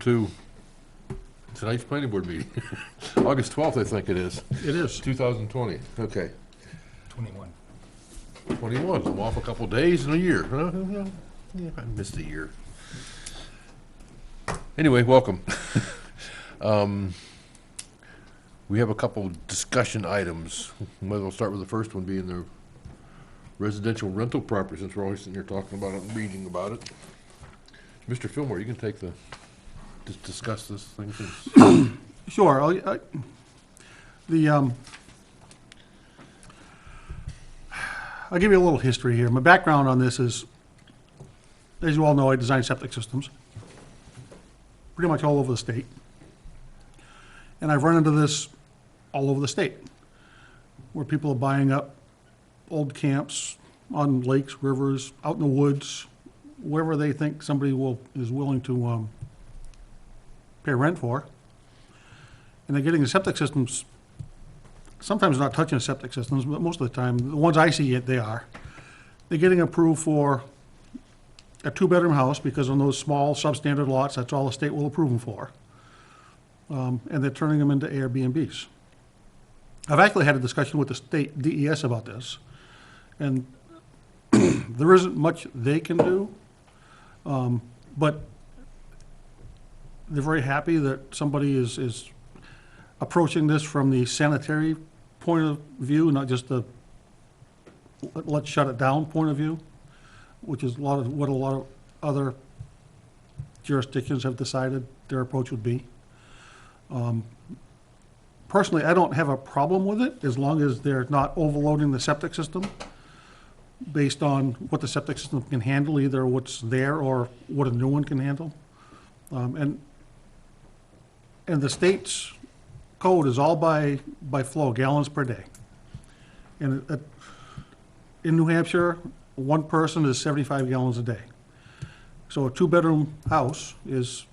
to tonight's planning board meeting. August 12th, I think it is, It is. 2020. Okay, 21. 21. I'm off a couple days in a year. Yeah, I missed a year. Anyway, welcome. We have a couple discussion items. Might as well start with the first one being the residential rental property, since we're always sitting here talking about it and reading about it. Mr. Fillmore, you can take just discuss this thing. Sure. I'll give you a little history here. My background on this is, as you all know, I design septic systems pretty much all over the state. And I've run into this all over the state, where people are buying up old camps on lakes, rivers, out in the woods, wherever they think somebody is willing to pay rent for. And they're getting the septic systems, sometimes not touching the septic systems, but most of the time, the ones I see, they are. They're getting approved for a two-bedroom house, because on those small substandard lots, that's all the state will approve them for. And they're turning them into Airbnbs. I've actually had a discussion with the state DES about this, and there isn't much they can do, but they're very happy that somebody is approaching this from the sanitary point of view, not just the let's shut it down point of view, which is what a lot of other jurisdictions have decided their approach would be. Personally, I don't have a problem with it, as long as they're not overloading the septic system based on what the septic system can handle, either what's there or what a new one can handle. And the state's code is all by flow, gallons per day. And in New Hampshire, one person is 75 gallons a day. So a two-bedroom house is,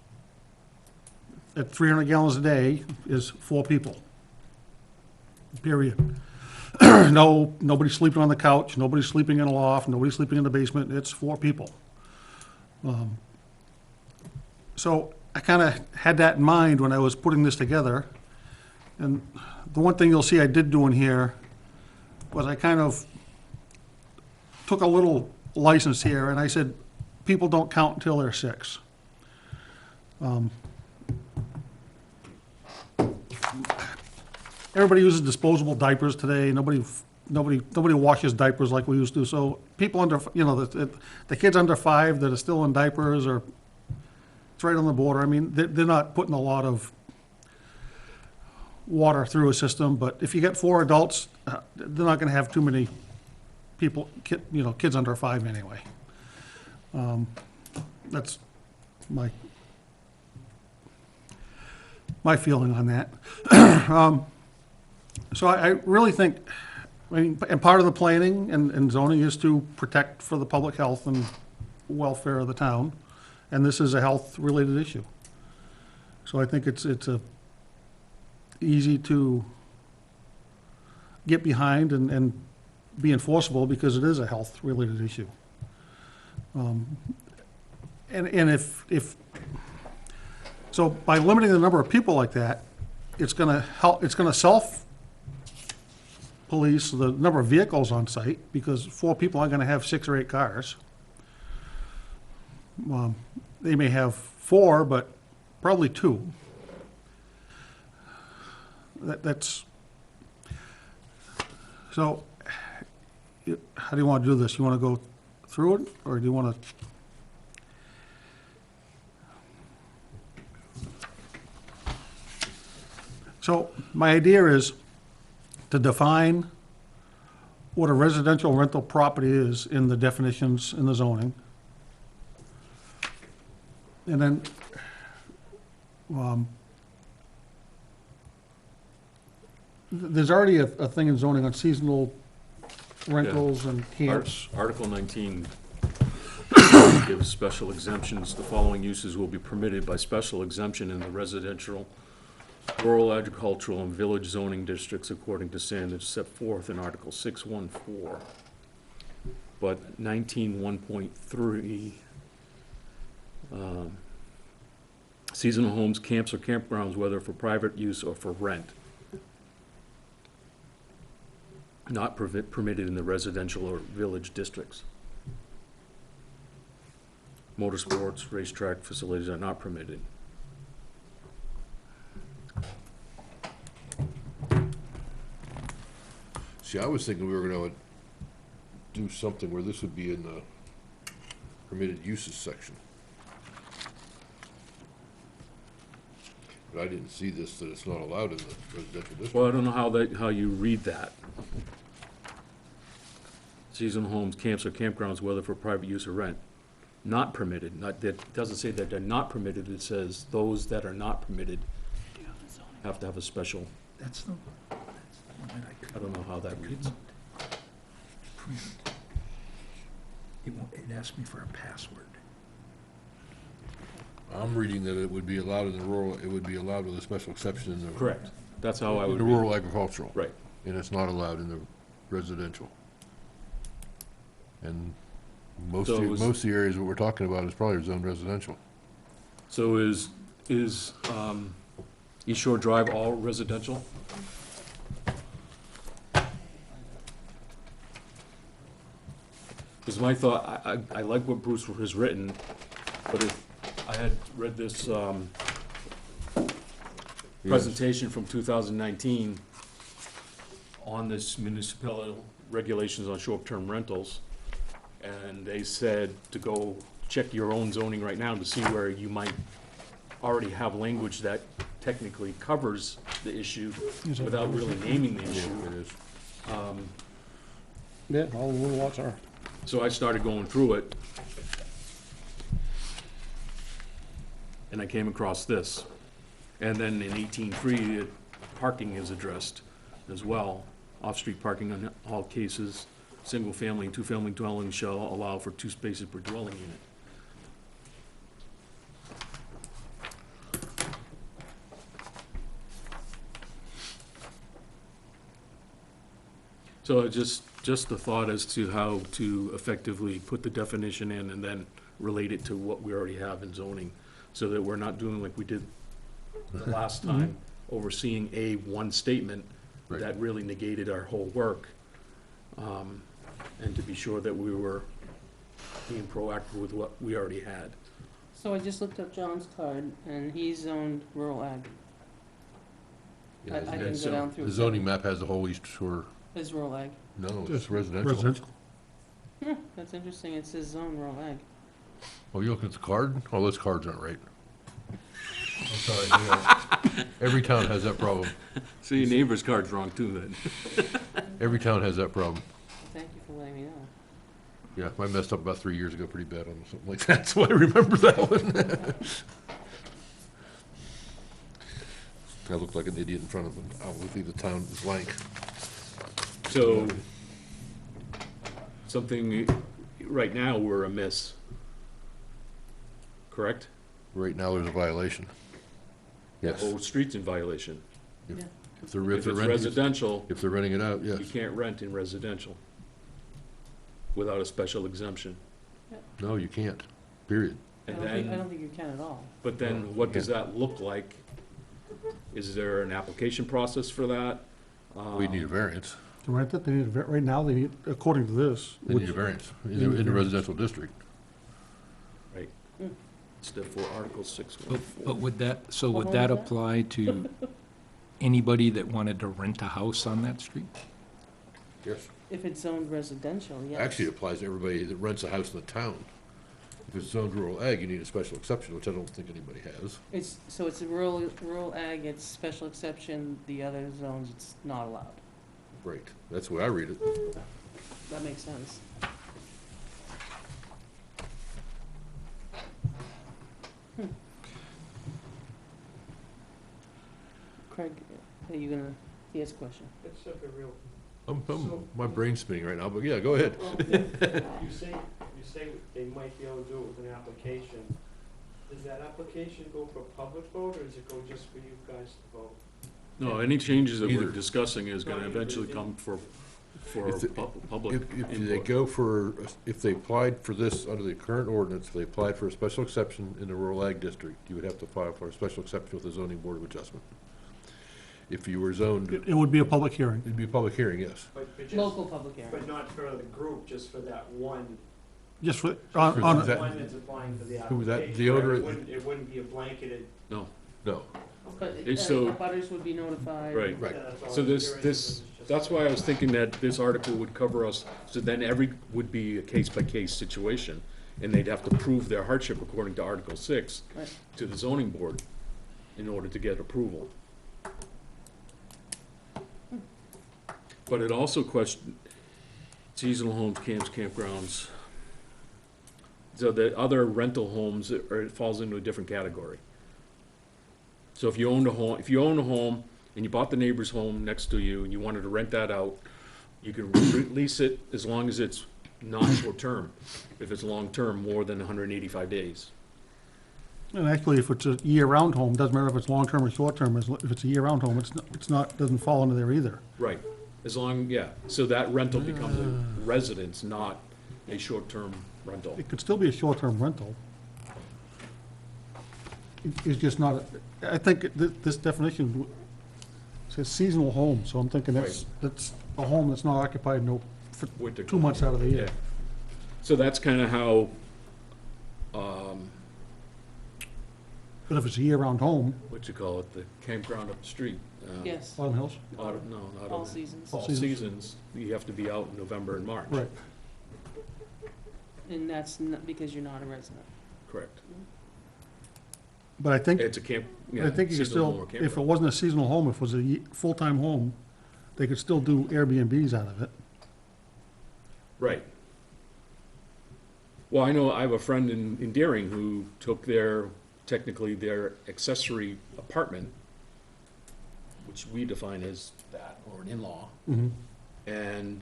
at 300 gallons a day, is 4 people, period. Nobody's sleeping on the couch, nobody's sleeping in a loft, nobody's sleeping in the basement, it's 4 people. So I kind of had that in mind when I was putting this together. And the one thing you'll see I did do in here was I kind of took a little license here, and I said, people don't count until they're 6. Everybody uses disposable diapers today. Nobody washes diapers like we used to. So people under, the kids under 5 that are still in diapers, or it's right on the border. I mean, they're not putting a lot of water through a system. But if you get 4 adults, they're not going to have too many people, kids under 5 anyway. That's my feeling on that. So I really think, and part of the planning and zoning is to protect for the public health and welfare of the town, and this is a health-related issue. So I think it's easy to get behind and be enforceable, because it is a health-related issue. And if so, by limiting the number of people like that, it's going to help. It's going to self-police the number of vehicles on site, because 4 people aren't going to have 6 or 8 cars. They may have 4, but probably 2. That's so. How do you want to do this? You want to go through it, or do you want to? So my idea is to define what a residential rental property is in the definitions in the zoning. And then there's already a thing in zoning on seasonal rentals and camps. Article 19 gives special exemptions. The following uses will be permitted by special exemption in the residential, rural, agricultural, and village zoning districts according to standards set forth in Article 614. But 19.1.3 seasonal homes, camps, or campgrounds, whether for private use or for rent. Not permitted in the residential or village districts. Motorsports, racetrack facilities are not permitted. See, I was thinking we were gonna do something where this would be in the permitted uses section. But I didn't see this, that it's not allowed in the residential district. Well, I don't know how you read that. Seasonal homes, camps, or campgrounds, whether for private use or rent, not permitted. Not, that doesn't say that they're not permitted, it says those that are not permitted have to have a special, That's the one I I don't know how that reads. print. It asked me for a password. I'm reading that it would be allowed in the rural, it would be allowed with a special exception in the. Correct. That's how I In would the read it. rural agricultural. Right. And it's not allowed in the residential. And most So of, it was- most of the areas that we're talking about is probably zoned residential. So is East Shore Drive all residential? Because my thought, I like what Bruce has written, but if I had read this presentation from 2019 on this municipal regulations on short-term rentals, and they said to go check your own zoning right now to see where you might already have language that technically covers the issue Is that without really naming the Yeah, issue. it is. Yeah, all the little lots are. So I started going through it, and I came across this. And then in 18.3, parking is addressed as well. Off-street parking on all cases, single-family and two-family dwellings shall allow for 2 spaces per dwelling unit. So just the thought as to how to effectively put the definition in and then relate it to what we already have in zoning, so that we're not doing like we did the last time, overseeing one statement Right. that really negated our whole work. And to be sure that we were being proactive with what we already had. So I just looked up John's card, and he's zoned rural ag. Yeah, I his- can his- go down through. The zoning map has the whole East Shore, Is rural ag. no, it's residential. Residential. That's interesting, it says zone rural ag. Oh, you looking at the card? Oh, those cards aren't right. I'm sorry, yeah. Every town has that problem. So your neighbor's card's wrong too then. Every town has that problem. Thank you for letting me know. Yeah, I messed up about 3 years ago pretty bad on something like that, so I remember that one. I looked like an idiot in front of them. I'll leave the town blank. So, something, right now, we're amiss. Correct? Right now, there's a violation. Yes. Whole street's in violation. If Yeah. they're, If if it's they're renting, residential, if they're renting it out, yes. you can't rent in residential without a special exemption. No, you can't, period. I And don't think, I then, don't think you can at all. but then what does that look like? Is there an application process for that? We need a variance. To rent it, they need, right now, they need, according to this, They need a variance in the residential district. Right. It's therefore Article 6. But would that, so What would that was that? apply to anybody that wanted to rent a house on that street? Yes. If it's zoned residential, yes. Actually, it applies to everybody that rents a house in the town. If it's zoned rural ag, you need a special exception, which I don't think anybody has. So it's a rural ag, it's special exception, the other zones, it's not allowed. Right, that's the way I read it. That makes sense. Craig, are you gonna, he has a question. It's a real, My brain's spinning right now, but yeah, go ahead. you say they might be able to do it with an application. Does that application go for public vote, or does it go just for you guys to vote? No, any changes that we're Either. discussing is gonna eventually come for for If the- public If they input. go for, if they applied for this under the current ordinance, they applied for a special exception in the rural ag district, you would have to file for a special exception with the zoning board of adjustment. If you were zoned, It would be a public hearing. it'd be a public hearing, yes. But just, Local public hearing. but not for the group, just for that one, Just for, For on, that- one that's applying for the Who that- application. the owner- It wouldn't be a blanketed. No, No. But It's so- butters would be notified. right. Right. Yeah, that's all So I'm this, curious this, if it's just- that's why I was thinking that this article would cover us, so then every, would be a case-by-case situation, and they'd have to prove their hardship according to Article 6 Right. to the zoning board in order to get approval. But it also questioned seasonal homes, camps, campgrounds. So the other rental homes, it falls into a different category. So if you owned a home, and you bought the neighbor's home next to you, and you wanted to rent that out, you can lease it as long as it's not short-term. If it's long-term, more than 185 days. and actually, if it's a year-round home, doesn't matter if it's long-term or short-term, if it's a year-round home, it's not, doesn't fall under there either. Right, as long, yeah, so that rental becomes a residence, not a short-term rental. It could still be a short-term rental. It's just not, I think this definition says seasonal home, so I'm thinking that's a home that's not occupied for Winter 2 months out of the year. Yeah. So that's kind of how, But if it's a year-round home, what you call it, the campground up the street. Yes, Autumn Hills, Autumn, no, not all all. seasons. All seasons, you have to be out in November and March. right. And that's not because you're not a resident. Correct. But I think, It's a camp, yeah. I think you could seasonal home still, or if it campground. wasn't a seasonal home, if it was a full-time home, they could still do Airbnbs out of it. Right. Well, I know, I have a friend in Deering who took technically their accessory apartment, which we define as that, or an in-law, and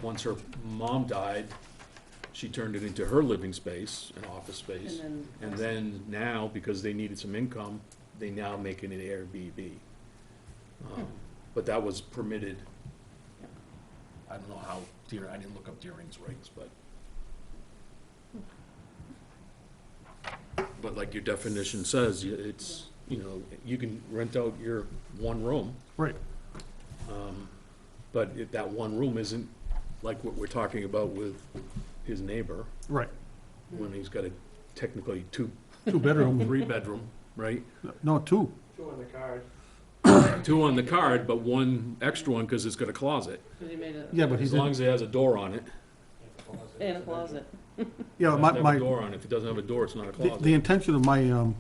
once her mom died, she turned it into her living space, an office space. And then now, because they needed some income, they now make it an Airbnb. But that was permitted. I don't know how, I didn't look up Deering's regs, but like your definition says, it's, you can rent out your one room, Right. but if that one room isn't like what we're talking about with his neighbor, Right. when he's got a technically Two-bedroom, three-bedroom, right? no, two. Two on the card. Two on the card, but one extra one because it's got a closet. Because you made a. Yeah, but he As long did, as it has a door on it. And a closet. yeah, It has my, to have my, a door on it. If it doesn't have a door, it's not a the closet. intention of my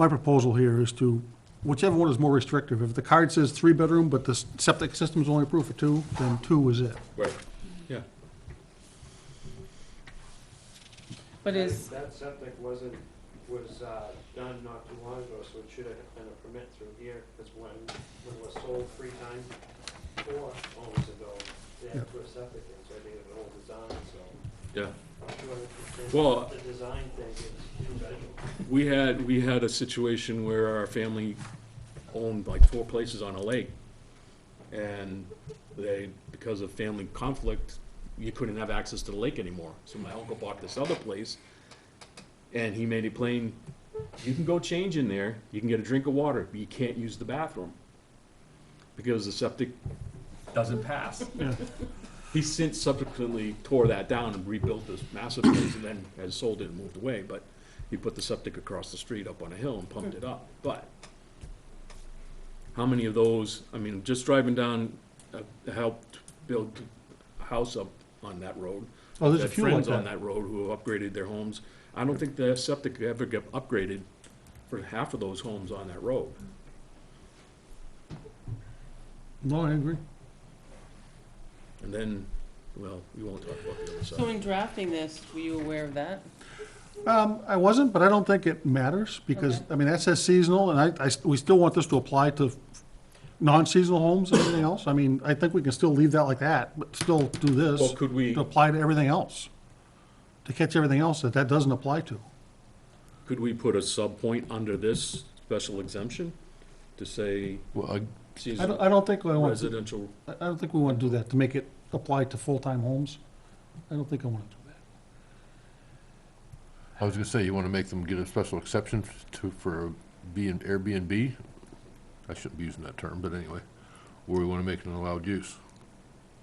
proposal here is to, whichever one is more restrictive. If the card says three-bedroom, but the septic system's only approved for two, then two is it. Right, yeah. But is, That septic was done not too long ago, so it should have been a permit through here, because when it was sold 3 times, 4 owners ago, they had to put a septic in, so they had an old design, so Yeah. I'm sure it's Well- the design thing is 2 bedroom. We had a situation where our family owned like 4 places on a lake. And because of family conflict, you couldn't have access to the lake anymore. So my uncle bought this other place, and he made it plain, you can go change in there, you can get a drink of water, but you can't use the bathroom. Because the septic doesn't pass. Yeah. He since subsequently tore that down and rebuilt this massive place, and then has sold it and moved away, but he put the septic across the street up on a hill and pumped it up. But how many of those, I mean, just driving down, helped build a house up on that road. Oh, there's a Had few like friends on that. that road who have upgraded their homes. I don't think the septic ever got upgraded for half of those homes on that road. No, I agree. And then, well, we won't talk about the other so side. in drafting this, were you aware of that? I wasn't, but I don't think it matters, because, Okay. I mean, that says seasonal, and we still want this to apply to non-seasonal homes and everything else. I mean, I think we can still leave that like that, but still do this. Well, could we, To apply to everything else, to catch everything else that doesn't apply to. could we put a sub-point under this special exemption to say, Well, sees I don't think I want to, residential, I don't think we want to do that, to make it apply to full-time homes. I don't think I want to do that. I was gonna say, you wanna make them get a special exception for being Airbnb? I shouldn't be using that term, but anyway, or we wanna make it an allowed use.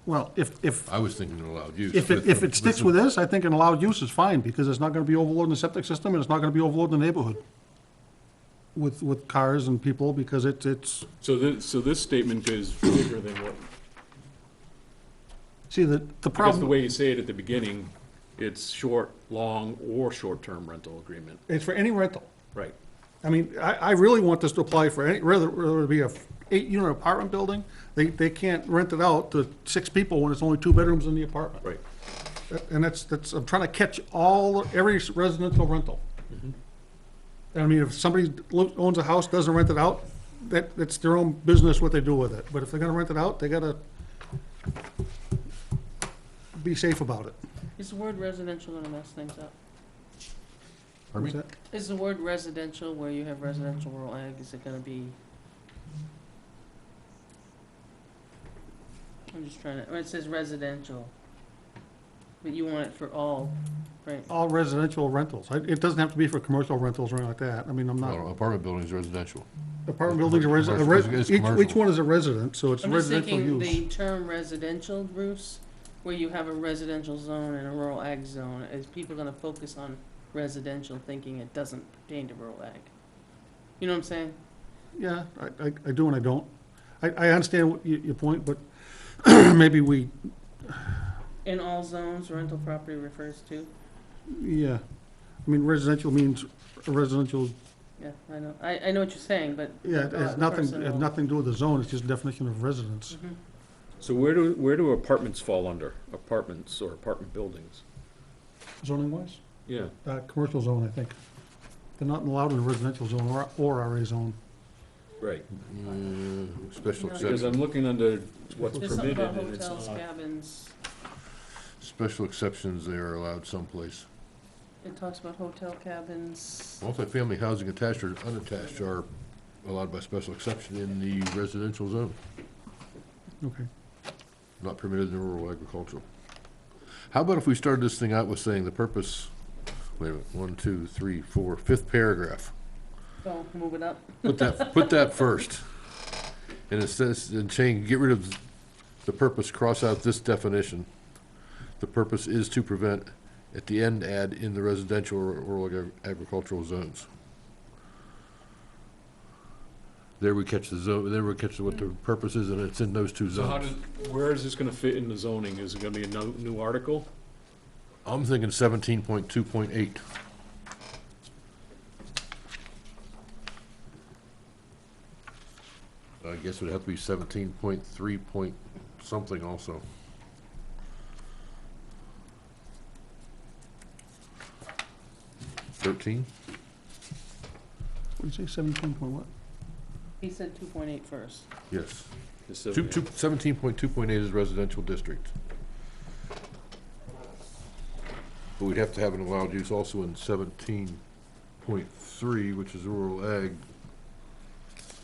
Well, if I was thinking an allowed use. If it sticks with this, I think an allowed use is fine, because it's not gonna be overloading the septic system, and it's not gonna be overloading the neighborhood with cars and people, because it's, so this statement is bigger than what, see, the because the problem, way you say it at the beginning, it's short, long, or short-term rental agreement. it's for any rental. Right. I mean, I really want this to apply for any, whether it be a 8-unit apartment building, they can't rent it out to 6 people when it's only 2 bedrooms in the apartment. Right. And that's, I'm trying to catch every residential rental. And I mean, if somebody owns a house, doesn't rent it out, that's their own business what they do with it. But if they're gonna rent it out, they gotta be safe about it. Is the word residential gonna mess things up? Pardon me? What's that? Is the word residential, where you have residential rural ag, is it gonna be? I'm just trying to, or it says residential, but you want it for all, right? All residential rentals. It doesn't have to be for commercial rentals or anything like that. I mean, I'm not, No, apartment buildings residential. apartment buildings are Commercial. It's each commercial. one is a resident, so it's I'm just residential thinking use. the term residential, Bruce, where you have a residential zone and a rural ag zone, is people gonna focus on residential thinking it doesn't pertain to rural ag? You know what I'm saying? Yeah, I do and I don't. I understand what your point, but maybe we, In all zones, rental property refers to? yeah. I mean, residential means a residential, Yeah, I know, I know what you're saying, but. yeah, it has nothing to do with the zone, it's just definition of residence. Mhm. So where do apartments fall under? Apartments or apartment buildings? Zoning wise? Yeah. Commercial zone, I think. They're not allowed in a residential zone or RA zone. Right. Special No. Because exception, I'm looking under what's There's something permitted about and it's hotels, not. cabins, special exceptions, they are allowed someplace. it talks about hotel cabins. Multifamily housing attached or unattached are allowed by special exception in the residential zone, Okay. not permitted in the rural agricultural. How about if we started this thing out with saying the purpose, wait a minute, 1, 2, 3, 4, 5th paragraph. So, move it up. Put that first. And it says, and change, get rid of the purpose, cross out this definition. The purpose is to prevent, at the end, add in the residential or rural agricultural zones. There we catch the zone, there we catch what the purpose is, and it's in those 2 So how zones. where is this gonna fit in the zoning? Is it gonna be a new article? I'm thinking 17.2.8. I guess it would have to be 17.3 point something also. Thirteen? What did you say, 17 point what? He said 2.8 first. Yes. Just so- 17.2.8 is residential district. But we'd have to have an allowed use also in 17.3, which is rural ag.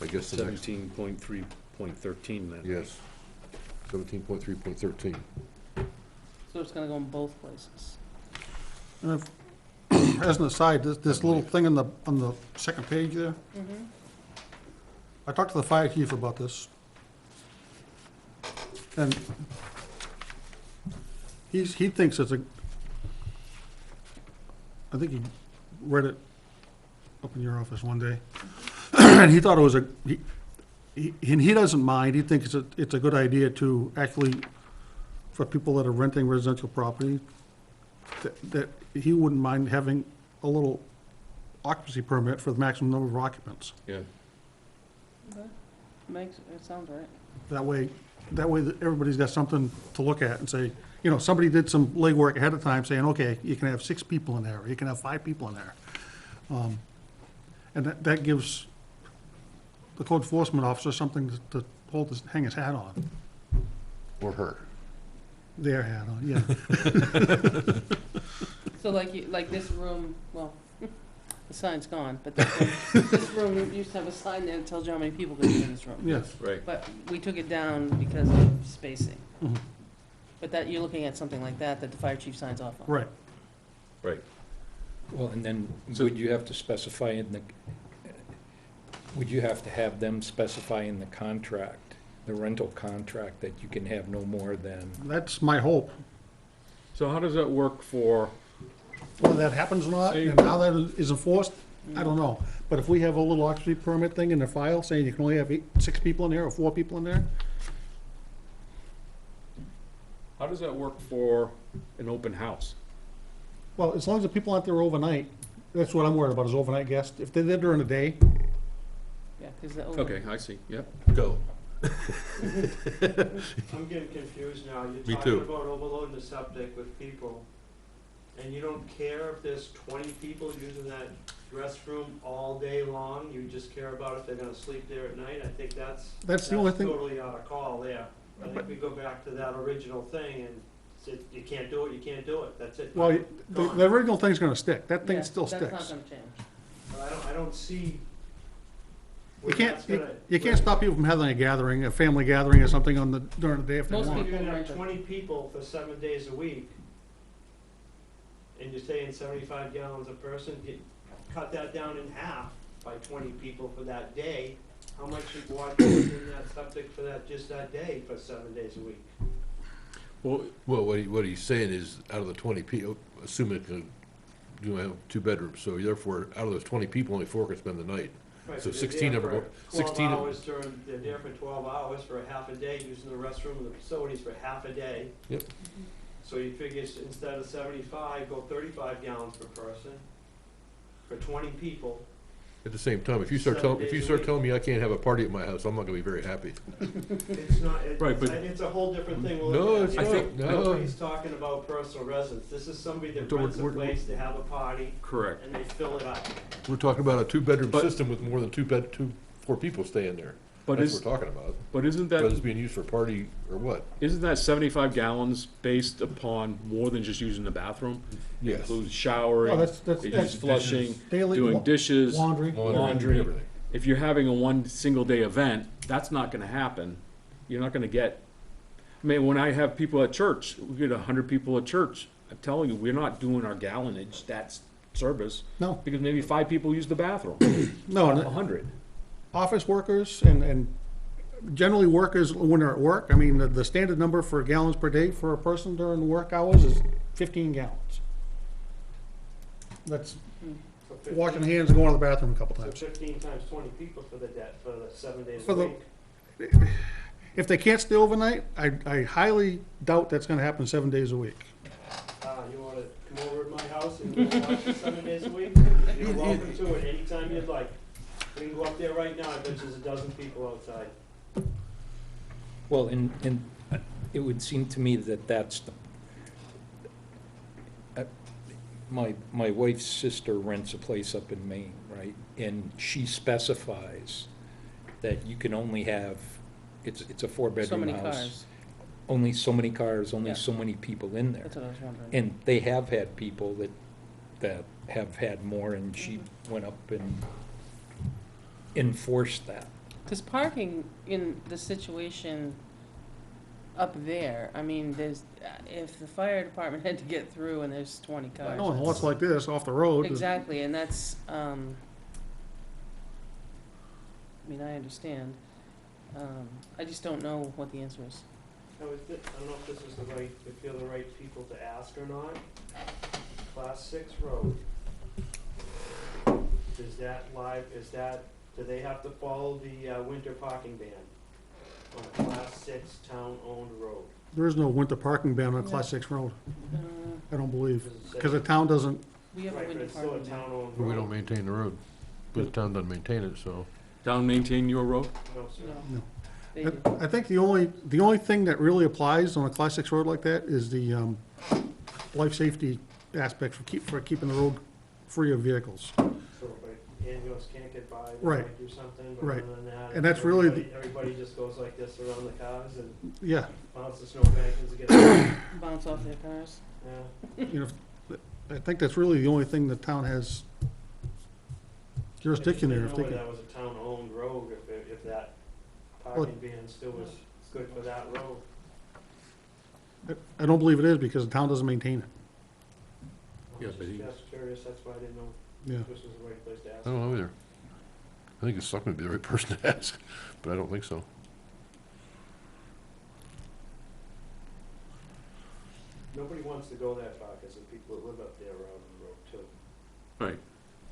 I guess the next, 17.3.13 then. yes. 17.3.13. So it's gonna go in both places. And if- as an aside, this little thing on the second page there, Mm-hmm. I talked to the fire chief about this. And he thinks it's I think he read it up in your office one day. And he thought it was and he doesn't mind, he thinks it's a good idea to actually, for people that are renting residential property, that he wouldn't mind having a little occupancy permit for the maximum number of occupants. Yeah. Okay. It sounds right. That way that everybody's got something to look at and say, you know, somebody did some legwork ahead of time saying, okay, you can have 6 people in there, or you can have 5 people in there. And that gives the code enforcement officer something to hang his hat on, Or her. their hat on, yeah. So like this room, well, The sign's gone, but this room used to have a sign there that tells you how many people can be in this room. Yes, Right. But we took it down because of spacing. Mhm. But that, you're looking at something like that the fire chief signs off on. right. Right. Well, and then So- would you have to specify in the, would you have to have them specify in the contract, the rental contract, that you can have no more than, That's my hope. So how does that work for, Whether that happens or not, and how that is enforced, I don't know. But if we have a little occupancy permit thing in the file saying you can only have 6 people in there or 4 people in there, how does that work for an open house? well, as long as the people aren't there overnight, that's what I'm worried about, is overnight guests. If they're there during the day, Yeah, because the. Okay, I see, yep. Go. I'm getting confused now. Me You're talking too. about overloading the septic with people, and you don't care if there's 20 people using that restroom all day long? You just care about if they're gonna sleep there at night? I think That's the only thing- totally out of call there. I think we go back to that original thing and say, you can't do it, you can't do it, that's it. well, Gone. the original thing's gonna stick. That thing Yeah, still That's not sticks. gonna change. But I don't see. You where can't, that's gonna- you can't stop people from having a gathering, a family gathering or something on the, during the day if they Most want. You're gonna have Rental. 20 people for 7 days a week, and you're saying 75 gallons a person, cut that down in half by 20 people for that day. How much water is in that septic for that, just that day, for 7 days a week? Well, Well, what he's saying is, out of the 20 people, assuming it's gonna, you have 2 bedrooms, so therefore, out of those 20 people, only 4 can spend the night. Right, So but they're 16 there ever for go- 16 12 hours during, they're there for 12 hours for a half a day, using the restroom and the facilities for half a day. Yep. So you figure instead of 75, go 35 gallons per person for 20 people. At the same time, if you 7 start days a week. telling me I can't have a party at my house, I'm not gonna be very happy. It's not, Right, but- it's a whole different thing. We're No, looking at. it's I not, think- no. Nobody's talking about personal residence. This is somebody that So rents a we're- place to have a party correct. and they fill it up. We're talking about a 2-bedroom But- system with more than 4 people staying there. But That's is, what we're talking about. but isn't Whether it's that, being used for a party or what. isn't that 75 gallons based upon more than just using the bathroom? Yes. Includes showering, Oh, that's it uses that's flushing, daily doing dishes. laundry. Laundry. Everything. If you're having a one single day event, that's not gonna happen. You're not gonna get, I mean, when I have people at church, we get 100 people at church. I'm telling you, we're not doing our gallonage, that's service, No, because maybe 5 people use the bathroom, no, and 100. office workers and generally workers when they're at work, I mean, the standard number for gallons per day for a person during work hours is 15 gallons. That's So 15 washing hands and going to the bathroom a couple So times. 15 times 20 people for the debt, for the 7 days For a the- week. If they can't stay overnight, I highly doubt that's gonna happen 7 days a week. You wanna come over to my house and go watch for 7 days a week? You're welcome to it anytime you'd like. We can go up there right now. I bet there's a dozen people outside. well, and it would seem to me that that's the, my wife's sister rents a place up in Maine, right? And she specifies that you can only have, it's a So 4-bedroom many house. cars. Only so many cars, only Yeah. so many people in there. That's what I was wondering. And they have had people that have had more, and she Mm-hmm. went up and enforced that. Because parking in the situation up there, I mean, there's, if the fire department had to get through and there's 20 cars. No, and lots that's- like this off the road. Exactly, and that's, I mean, I understand. I just don't know what the answer is. I don't know if this is the right, if you're the right people to ask or not. Class 6 road. Is that live, do they have to follow the winter parking ban on a Class 6 town-owned road? There is no winter parking ban on No. Class 6 road, Uh, I don't believe, Does it say- because the town doesn't, We have a Right, but winter it's still a parking ban. town-owned But road. we don't maintain the road. But the town doesn't maintain it, so. Down maintain your road? No, sir. No, No. they do. I think the only thing that really applies on a Class 6 road like that is the life safety aspect for keeping the road free of vehicles. So if an ambulance can't get by, they Right. might do something, but Right. other than that. And that's really Everybody just goes like this around the cars and Yeah, bounces snowbanks to get out. Bounce off their cars. Yeah. you know, I think that's really the only thing the town has jurisdiction there if I they didn't know can. whether that was a town-owned road, if that Well- parking ban still was good for that road. I don't believe it is because the town doesn't maintain it. I Yeah, was but he- just curious, that's why I didn't know Yeah. if this was the right place to ask. I don't know either. I think the selectman would be the right person to ask, but I don't think so. Nobody wants to go that far, because the people that live up there are on the road too. Right.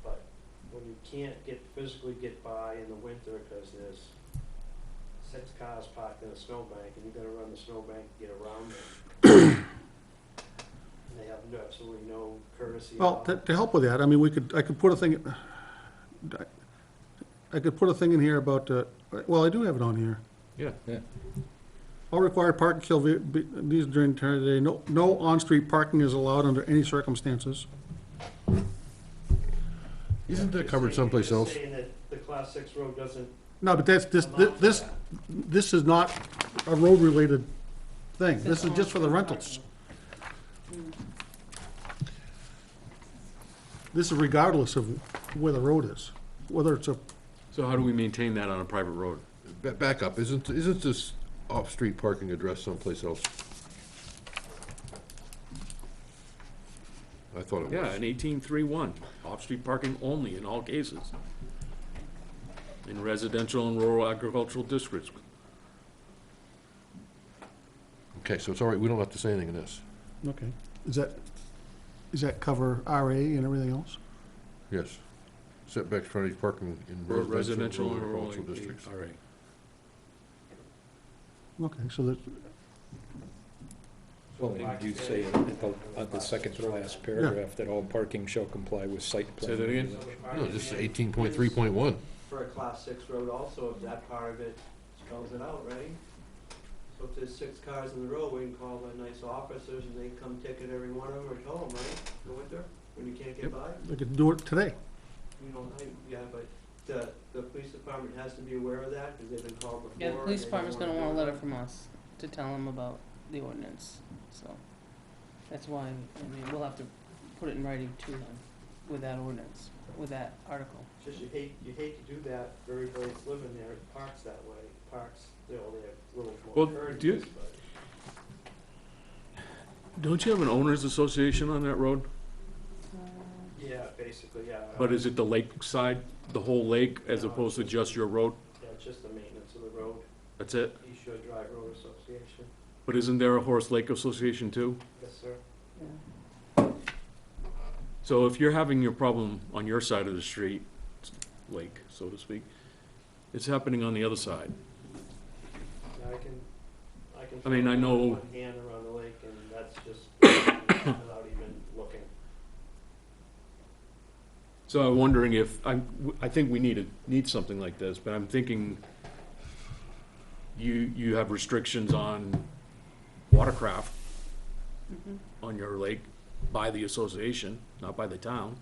But when you can't physically get by in the winter, because there's 6 cars parked in a snowbank, and you gotta run the snowbank to get around them. And they have absolutely no courtesy at Well, all. to help with that, I mean, I could put a thing, in here about, well, I do have it on here. Yeah. All required parking shall be, these during the day, no on-street parking is allowed under any circumstances. Isn't that You're covered saying- someplace you're else? saying that the Class 6 road doesn't No, but that's, amount to this is not a road-related thing. Says This is just for the on-street rentals. parking. This is regardless of where the road is, whether it's a, So how do we maintain that on a private road? Back up, isn't this off-street parking addressed someplace else? I thought it was. Yeah, in 1831, off-street parking only in all cases. In residential and rural agricultural districts. Okay, so it's all right, we don't have to say anything in this. okay. Does that cover RA and everything else? Yes. Setbacks, frontage, parking in residential and rural agricultural districts. All right. Okay, so that, Well, and you say at the second to last paragraph that all parking shall comply with site plan. Say that again? No, just 18.3.1. for a Class 6 road also, if that part of it spells it out, right? So if there's 6 cars in the road, we can call the nice officers and they come ticket every one of them or tow them, right? In the winter, when you can't get Yep. by? they could do it today. You know, yeah, but the police department has to be aware of that, because they've been called before. Yeah, the police and they department's don't gonna wanna want a do letter it. from us to tell them about the ordinance, so. That's why, I mean, we'll have to put it in writing to them with that ordinance, with that article. Just you hate to do that for everybody that's living there, it parks that way, parks, they have little Well, more do you- courteous, but. Don't you have an owners association on that road? Yeah, basically, yeah. But is it the lake side, the whole lake, as No, opposed to it's just your road? Yeah, it's just the maintenance of the road, That's it? East Shore Drive Road Association, But isn't there a Horse Lake Association too? yes, sir. Yeah. So if you're having your problem on your side of the street, lake, so to speak, it's happening on the other side. Yeah, I can. I mean, I know- One hand around the lake, and that's just without even looking. So I'm wondering if, I think we need something like this, but I'm thinking you have restrictions on watercraft Mhm. on your lake by the association, not by the town.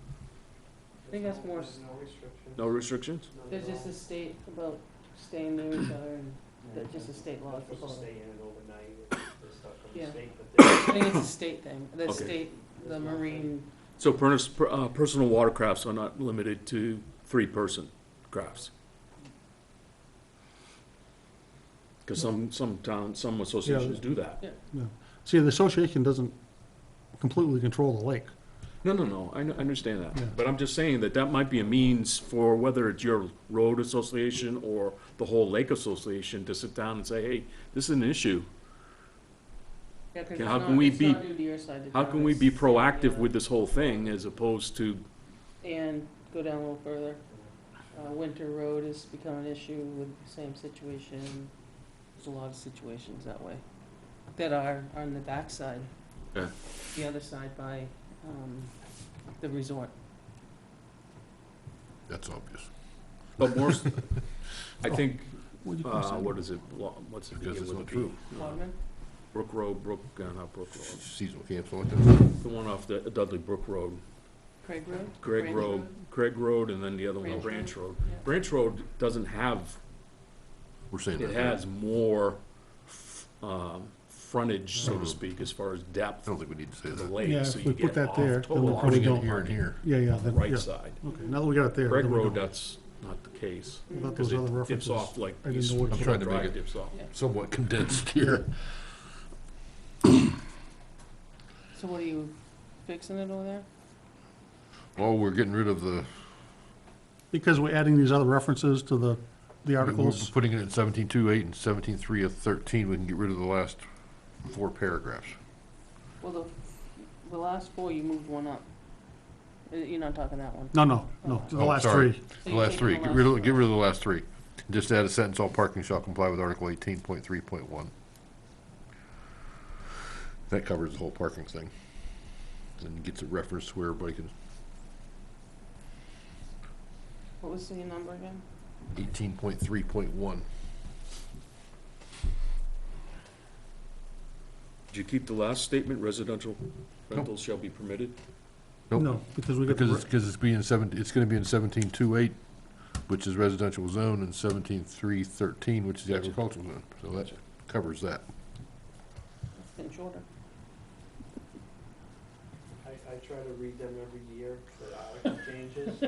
I think that's more There's no restrictions. No restrictions? None at There's just all. a state about staying near each other, and that's just a state law. Not supposed to proposal. stay in overnight, there's stuff from the Yeah. state, but I think it's a state thing, the Okay. state, the marine, So personal watercrafts are not limited to three-person crafts? Because some towns, some associations do that. See, the association doesn't completely control the lake. No, I understand Yeah. that. But I'm just saying that that might be a means for whether it's your road association or the whole lake association to sit down and say, hey, this is an issue. yeah, cause Okay, it's how not, can we it's be- not due to your side of How town, can we it's- be proactive with this whole thing as opposed to, And go down a little further, Winter Road has become an issue with the same situation. There's a lot of situations that way, that are on the backside. Yeah. The other side by, the resort. That's obvious. but more, I think, What do you call it? what is it, what's it Because begin it's with not a true. P? Wadman? Brook Road, not Brook Road. Seasonal camps, all that. The one off the Dudley Brook Road. Craig Road? Craig Branch Road, Craig Road, and then the other one, Branch Branch Road. Road. Yeah. Branch Road doesn't have, We're saying that. it has more, frontage, so to speak, as far as I depth don't think we need to say of the that. lake. Yeah, so if you we put get that off there, then total we off probably Putting don't. it here and here. Yeah, yeah. on the then- right yeah. side. Okay, now that we got it there. Craig then we Road, don't. that's not the case. What about Because those other it references? dips off like I didn't East know what- I'm trying to make Drive it- dips off. Somewhat condensed here. So what are you fixing it over there? Oh, we're getting rid of the, Because we're adding these other references to the we're articles. putting it in 17.2.8 and 17.3 of 13, we can get rid of the last 4 paragraphs. Well, the last four, you moved one up. You're not talking that one. No, the Oh, last sorry. three. So The you're last taking 3, the get rid last of the last 3. Just add a sentence, all parking shall comply with Article 18.3.1. That covers the whole parking thing. And gets it referenced where everybody can, What was the number again? 18.3.1. Did you keep the last statement, residential rentals shall be permitted? Nope. No, because we got Because the, it's being it's gonna be in 17.2.8, which is residential zone, and 17.3.13, which is the Gotcha. agricultural zone. So that covers that. It's getting shorter. I try to read them every year, the article changes.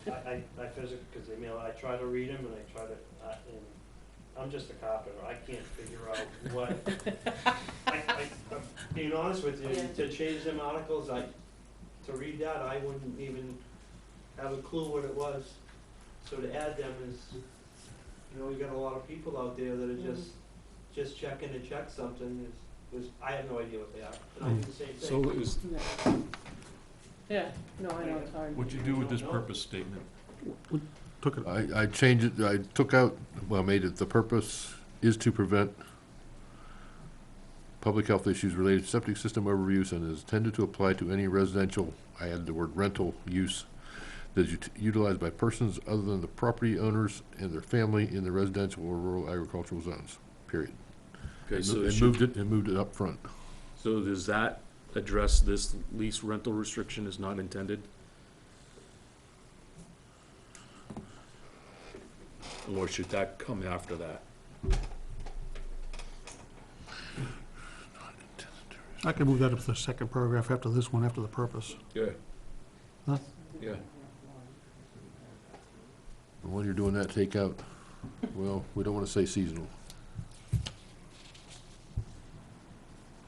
I physically, because they mail, I try to read them and I try to, and I'm just a carpenter, I can't figure out what. I'm being honest with you, Yeah. to change them articles, to read that, I wouldn't even have a clue what it was. So to add them is, we got a lot of people out there that are just checking to check something I have no idea what they are, and I do the same thing. So is, Yeah, no, I know, it's hard. what'd you do with this purpose statement? took it, I changed it, I took out, well, made it, the purpose is to prevent public health issues related to septic system overuse and is intended to apply to any residential, I added the word rental use, that is utilized by persons other than the property owners and their family in the residential or rural agricultural zones, period. Okay, And so mo- it and should, moved it up front. so does that address this lease rental restriction is not intended? Or should that come after that? I could move that up to the second paragraph after this one, after the purpose. Yeah. Huh? Yeah. And while you're doing that, take out, well, we don't wanna say seasonal.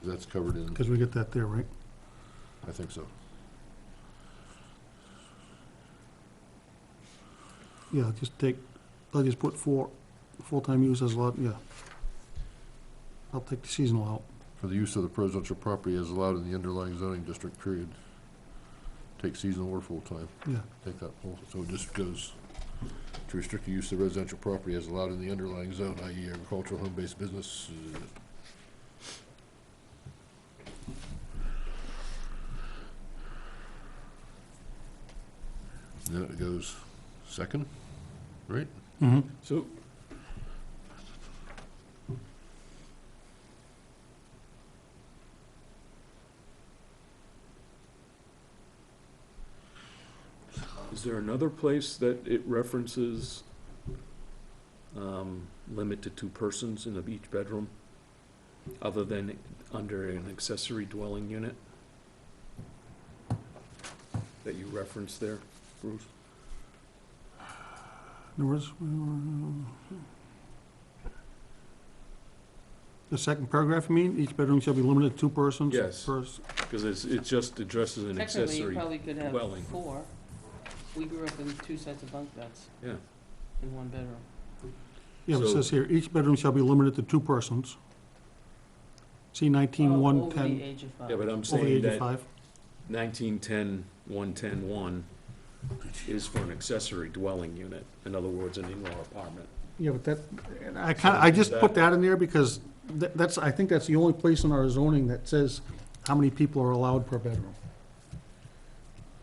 That's covered in, Because we get that there, right? I think so. Yeah, I'll just put full-time use as allowed, yeah. I'll take the seasonal out. For the use of the residential property as allowed in the underlying zoning district, period. Take seasonal or full-time, Yeah, take that whole, so it just goes to restrict the use of residential property as allowed in the underlying zone, i.e. agricultural, home-based business. Then it goes second, right? mm-hmm. So, is there another place that it references, limit to 2 persons in each bedroom, other than under an accessory dwelling unit? That you referenced there, Bruce? There was, the second paragraph, you mean? Each bedroom shall be limited to 2 persons? Yes. Pers- Because it just addresses an Technically, you accessory probably could have dwelling. 4. We grew up in 2 sets of bunk beds Yeah. in 1 bedroom. Yeah, but it So- says here, each bedroom shall be limited to 2 persons. See 19, Over the 110, age of 5. Yeah, but I'm over the saying age of that 5. 1910, 110-1 is for an accessory dwelling unit, in other words, an in-law apartment. Yeah, but that, and I just put that in there because that's, I think that's the only place in our zoning that says how many people are allowed per bedroom.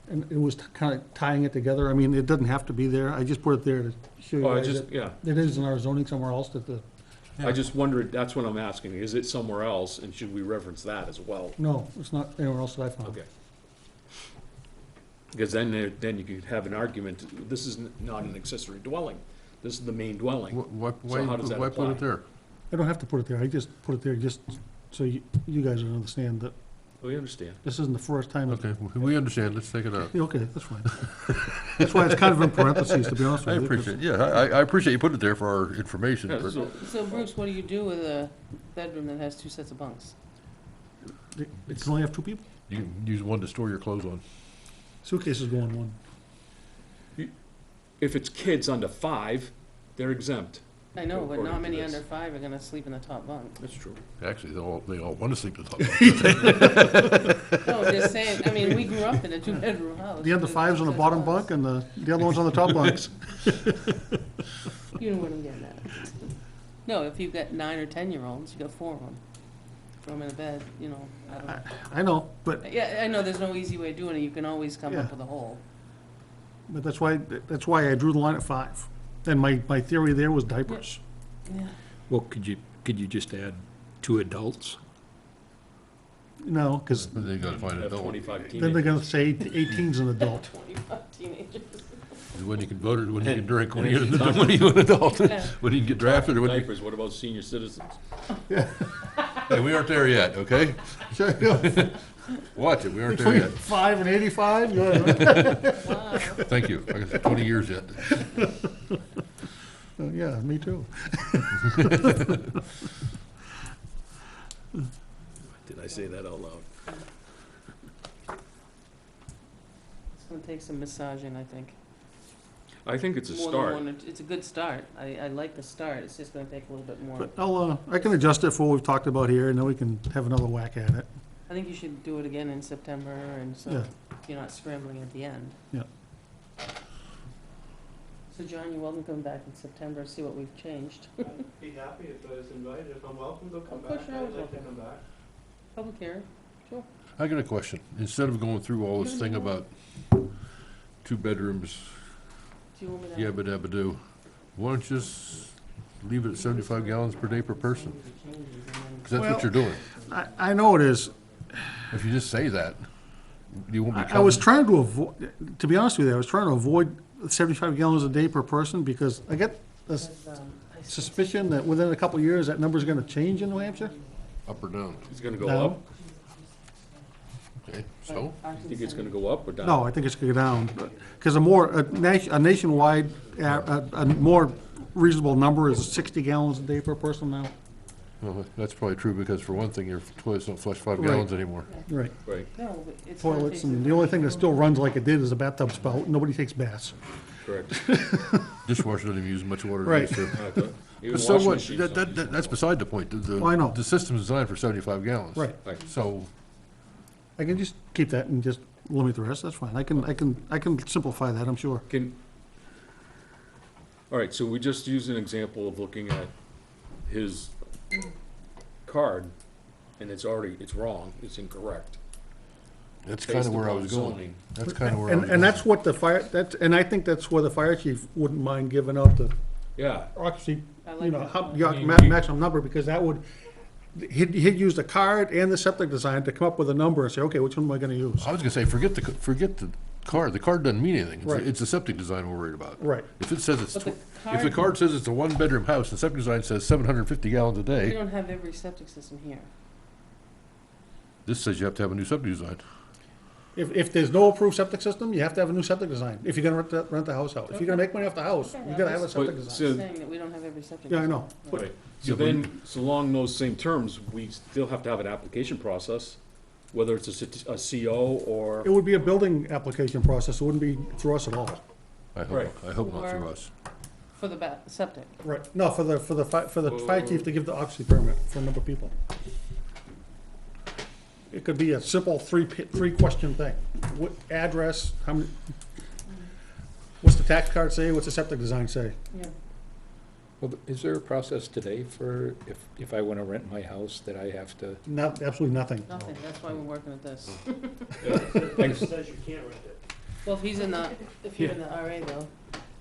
And it was kind of tying it together. I mean, it doesn't have to be there. I just put it there to show you Oh, I guys just, that yeah, it is in our zoning somewhere else that the, I just wondered, that's what I'm asking, is it somewhere else, and should we reference that as well? no, it's not anywhere else that I found. Okay. Because then you could have an argument, this is not an accessory dwelling, this is the main dwelling. Why So how does that put apply? it there? I don't have to put it there. I just put it there just So you guys will understand that We understand. this isn't the first time. Okay, we understand, let's take it out. Yeah, okay, that's fine. That's why it's kind of in parentheses, to be honest I with you. 'cause appreciate, yeah, I appreciate you putting it there for our information, Yeah, but so- So Bruce, what do you do with a bedroom that has 2 sets of bunks? You can only have 2 people. you can use one to store your clothes on. Suitcases go in one. If it's kids under 5, they're exempt. I know, but According not to many this. under 5 are gonna sleep in the top bunk. That's true. Actually, they all want to sleep in the top. No, I'm just saying, I mean, we grew up in a 2-bedroom house. The under with five's on the 2 sets of bottom bunks. bunk, and the other one's on the top bunks. You know what I'm getting at. No, if you've got 9 or 10-year-olds, you got 4 of them. Throw them in a bed, you know, I don't know. I know, but Yeah, I know there's no easy way of doing it, you can always come Yeah. up with a hole. that's why I drew the line at 5. And my theory there was diapers. Yeah. Well, could you just add 2 adults? No, because But they gotta find Have it, 25 then they're teenagers. gonna say 18's an adult. 25 teenagers. when you can vote or when you can drink, when and you're it's an when you're an adult, Yeah. when you can get drafted or when you, Diapers, what about senior citizens? hey, we aren't there yet, okay? Sure, yeah. Watch it, we aren't there Between yet. 5 and 85, go ahead. Wow. Thank you, I guess 20 years yet. Yeah, me too. Did I say that out loud? It's gonna take some massaging, I think. I think it's a More than start. one or- It's a good start. I like the start. It's just gonna take a little bit more. But I can adjust it for what we've talked about here, and then we can have another whack at it. I think you should do it again in September, and Yeah. so you're not scrambling at the end. Yeah. So John, you're welcome to come back in September, see what we've changed. I'd be happy if I was invited, if I'm welcome to come Of course back, you're I'd always like to welcome. come back. Public hearing. I got a question, instead of going through all this thing about 2 bedrooms, Do you want me to? yabba dabba do, why don't you just leave it at 75 gallons per day per person? Because that's what Well- you're doing. I know it is. If you just say that, you won't be I was counting. trying to avoid, to be honest with you, I was trying to avoid 75 gallons a day per person, because I get this suspicion that within a couple of years, that number's gonna change in New Hampshire. Up or down, It's gonna go No. up? okay, so? You think it's gonna go up or down? No, I think it's gonna go down, because a nationwide, a more reasonable number is 60 gallons a day per person now. Well, that's probably true, because for one thing, your toilets don't flush 5 Right. gallons anymore. Right. Right, No, but it's gonna Toilets, take and some- the only thing that still runs like it did is a bathtub spout. Nobody takes baths. correct. Dishwasher doesn't even use much water Right. as it used to. I thought- even So washing what, machines that, don't that, use that's beside the point, Oh, I know. the system's designed for 75 gallons. Right. Right. So, I can just keep that and just limit the rest, that's fine. I can simplify that, I'm sure. Can, all right, so we just used an example of looking at his card, and it's wrong, it's incorrect. that's Based kind of where I upon was going. zoning. That's kind of where I was going. And that's what the fire, and I think that's where the fire chief wouldn't mind giving out the Yeah, occupancy, I you like know, that. maximum number, because that would, he'd use the card and the septic design to come up with a number and say, okay, which one am I gonna use? I was gonna say, forget the card. The card doesn't mean anything. Right. It's the septic design we're worried about. Right. If it says it's, But the if the card says it's a 1-bedroom house, and the septic design says 750 gallons a We day, don't have every septic system here. this says you have to have a new septic design. If there's no approved septic system, you have to have a new septic design, if you're gonna rent the house out. If you're gonna make money off the house, you gotta have a septic But, design. so- Saying that we don't have every septic. Yeah, I system. know. But- right, so then, so along those same terms, we still have to have an application process, whether it's a CO or, It would be a building application process, it wouldn't be through us at all. I Right. hope not through us. For the septic. Right. No, for the fire chief to give the occupancy permit for a number of people. It could be a simple three-question thing. What address, how many, what's the tax card say, what's the septic design say? Yeah. Well, is there a process today for, if I want to rent my house, that I have to? Not, absolutely nothing. Nothing. That's why we're working at this. It says you can't rent it. Well, if you're in the RA though.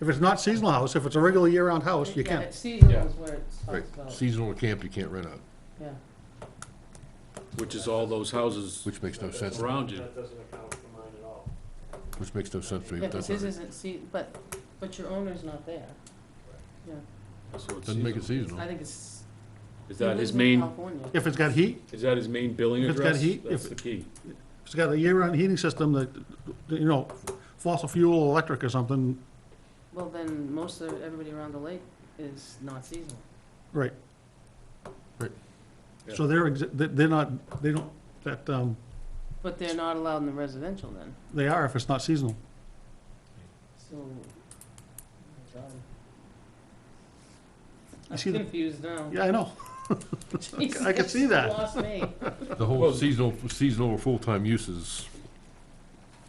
If it's not seasonal house, if it's a regular year-round house, you Yeah, can. it's seasonal Yeah. is where it's Right. talks about. Seasonal or camp, you can't rent out, Yeah. which is all those houses which makes no sense. around you. That doesn't account for mine at all. Which makes no sense to me. Yeah, but because that's his all right. isn't but your owner's not there. Yeah. So it's Doesn't make it seasonal. seasonal. I think it's, Is He that lives his in main, California. If it's got heat, is that his main billing If it's got address? heat, That's if- the key. if it's got a year-round heating system that, you know, fossil fuel, electric or something, Well, then most of, everybody around the lake is not seasonal. right. Right. So they're not, they don't, that, But they're not allowed in the residential then, they are if it's not seasonal. so. oh my God. I'm see the- confused now. Yeah, I know. Jesus, I can see that. you Lost me. The whole Well- seasonal or full-time use is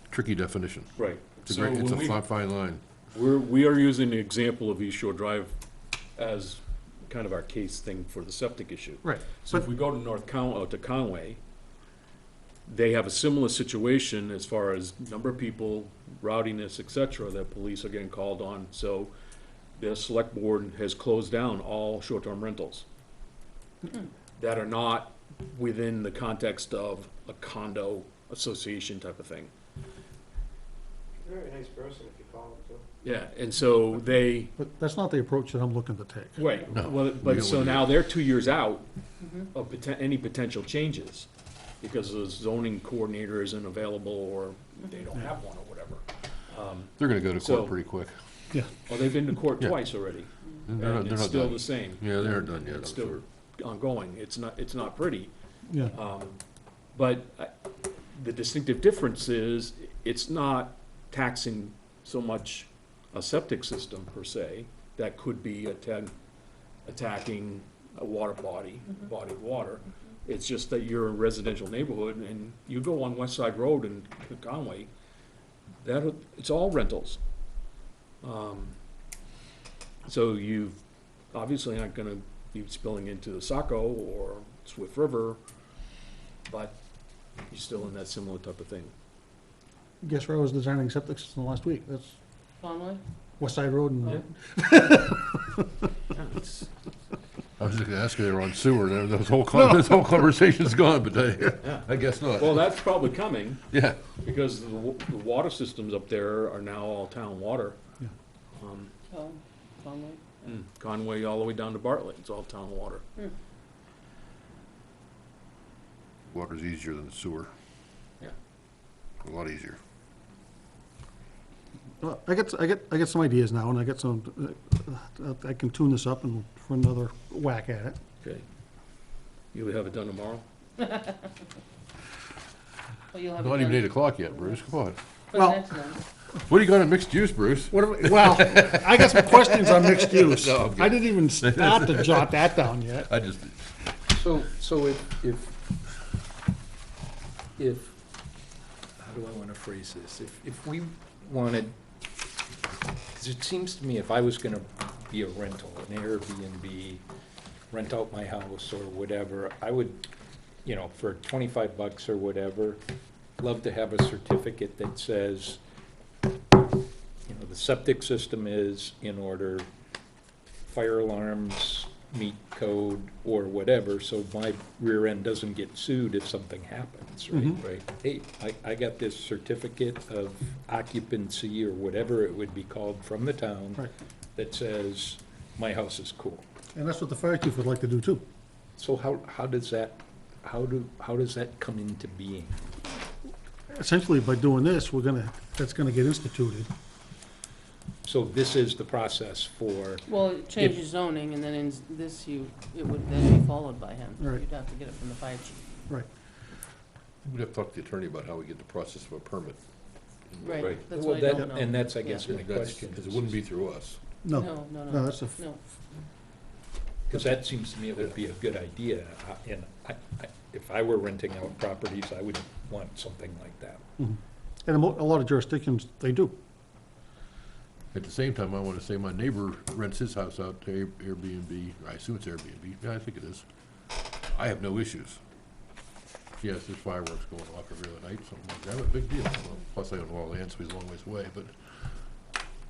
tricky definition. Right. It's a So great, it's a when fine line. we are using the example of East Shore Drive as kind of our case thing for the septic issue. Right. So if But- we go to Conway, they have a similar situation as far as number of people, rowdiness, et cetera, that police are getting called on. So the select board has closed down all short-term rentals that are not within the context of a condo association type of thing. Very nice person if you call him too. Yeah, and so they, But that's not the approach that I'm looking to take. right, No, well, we but don't so wanna do now they're 2 years out Mhm. of any potential changes because the zoning coordinator isn't available or they don't have one or whatever. They're gonna go to So- court pretty quick. Well, they've been to court Yeah. twice already, They're not, and they're it's not still done. the same. Yeah, they aren't done yet, I'm It's still sure. ongoing. It's not pretty. Yeah. But the distinctive difference is, it's not taxing so much a septic system per se, that could be attacking a water body of water. It's just that you're a residential neighborhood, and you go on West Side Road in Conway, it's all rentals. So you obviously aren't gonna be spilling into the Saco or Swift River, but you're still in that similar type of thing. Guess where I was designing septic system last week? That's Conway? West Side Road and, I was just gonna ask you, they were on sewer, and this whole conversation's gone, but I guess not. Well, that's probably coming, Yeah, because the water systems up there are now all town water. Yeah. Oh, Conway? Conway all the way down to Bartlett, it's all town water. water's easier than sewer. Yeah. A lot easier. well, I get some ideas now, and I get some, I can tune this up and for another whack at it. Okay. You'll have it done tomorrow? Well, you'll have it Not even done 8 o'clock yet, Bruce, come on. for the Well- next month. What do you got in mixed use, Bruce? What do we, well, I got some questions on mixed use. No, I'm kidding. I didn't even start to jot that down yet. I just, So if, how do I want to phrase this? If we wanted, because it seems to me if I was going to be a rental, an Airbnb, rent out my house or whatever, I would, you know, for $25 or whatever, love to have a certificate that says, you know, the septic system is in order, fire alarms meet code or whatever, so my rear end doesn't get sued if something happens, right? Mhm. Right? Hey, I got this certificate of occupancy or whatever it would be called from the town Right. that says my house is cool. And that's what the fire chief would like to do too. So how does that, how does that come into being? Essentially, by doing this, that's gonna get instituted. So this is the process for, Well, it changes zoning, and then in this, it would then be followed by him. Right. You'd have to get it from the fire chief. Right. we'd have to talk to the attorney about how we get the process of a permit. Right, that's well, what I that, don't know. and that's, I guess, Yeah. my That's, question. because it wouldn't be through us. No, No, no, no, no, that's a, no. Because that seems to me it would be a good idea, and if I were renting out properties, I would want something like that. and a lot of jurisdictions, they do. At the same time, I want to say my neighbor rents his house out to Airbnb, I assume it's Airbnb, yeah, I think it is. I have no issues. Yes, there's fireworks going off every other night, something like that, but big deal. Well, plus I own all land, so he's a long ways away, but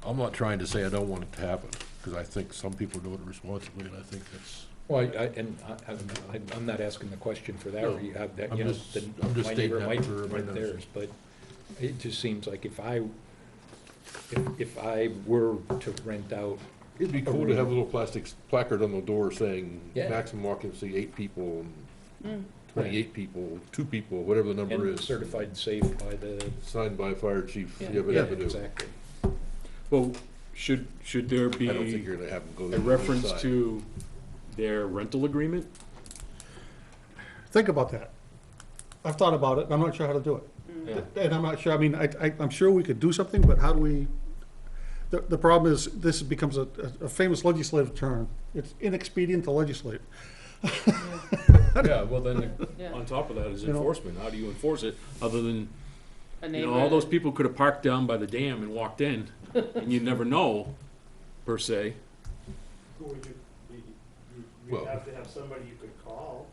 I'm not trying to say I don't want it to happen, because I think some people do it responsibly, and I think that's, Well, I'm not asking the question for that, No, or you have that, I'm you know, just- then I'm just my stating neighbor that might for everybody rent knows. theirs, but it just seems like if I were to rent out It'd be cool to have a little plastic placard on the door saying Yeah. maximum occupancy 8 people, Mm. 28 people, 2 people, whatever the number And is. certified safe by the, Signed by fire chief yeah, Yabba yeah, Dabba Doo. exactly. Well, should there I don't think be you're gonna have them go. a to the reference side. to their rental agreement? Think about that. I've thought about it, and I'm not sure how to do it. Yeah. And I'm not sure, I mean, I'm sure we could do something, but how do we, the problem is, this becomes a famous legislative term. It's inexpedient to legislate. Yeah, well then, Yeah. on top of that is You know- enforcement. How do you enforce it, other than, A you neighbor. know, all those people could have parked down by the dam and walked in, and you'd never know, per se. Who would you'd Well- have to have somebody you could call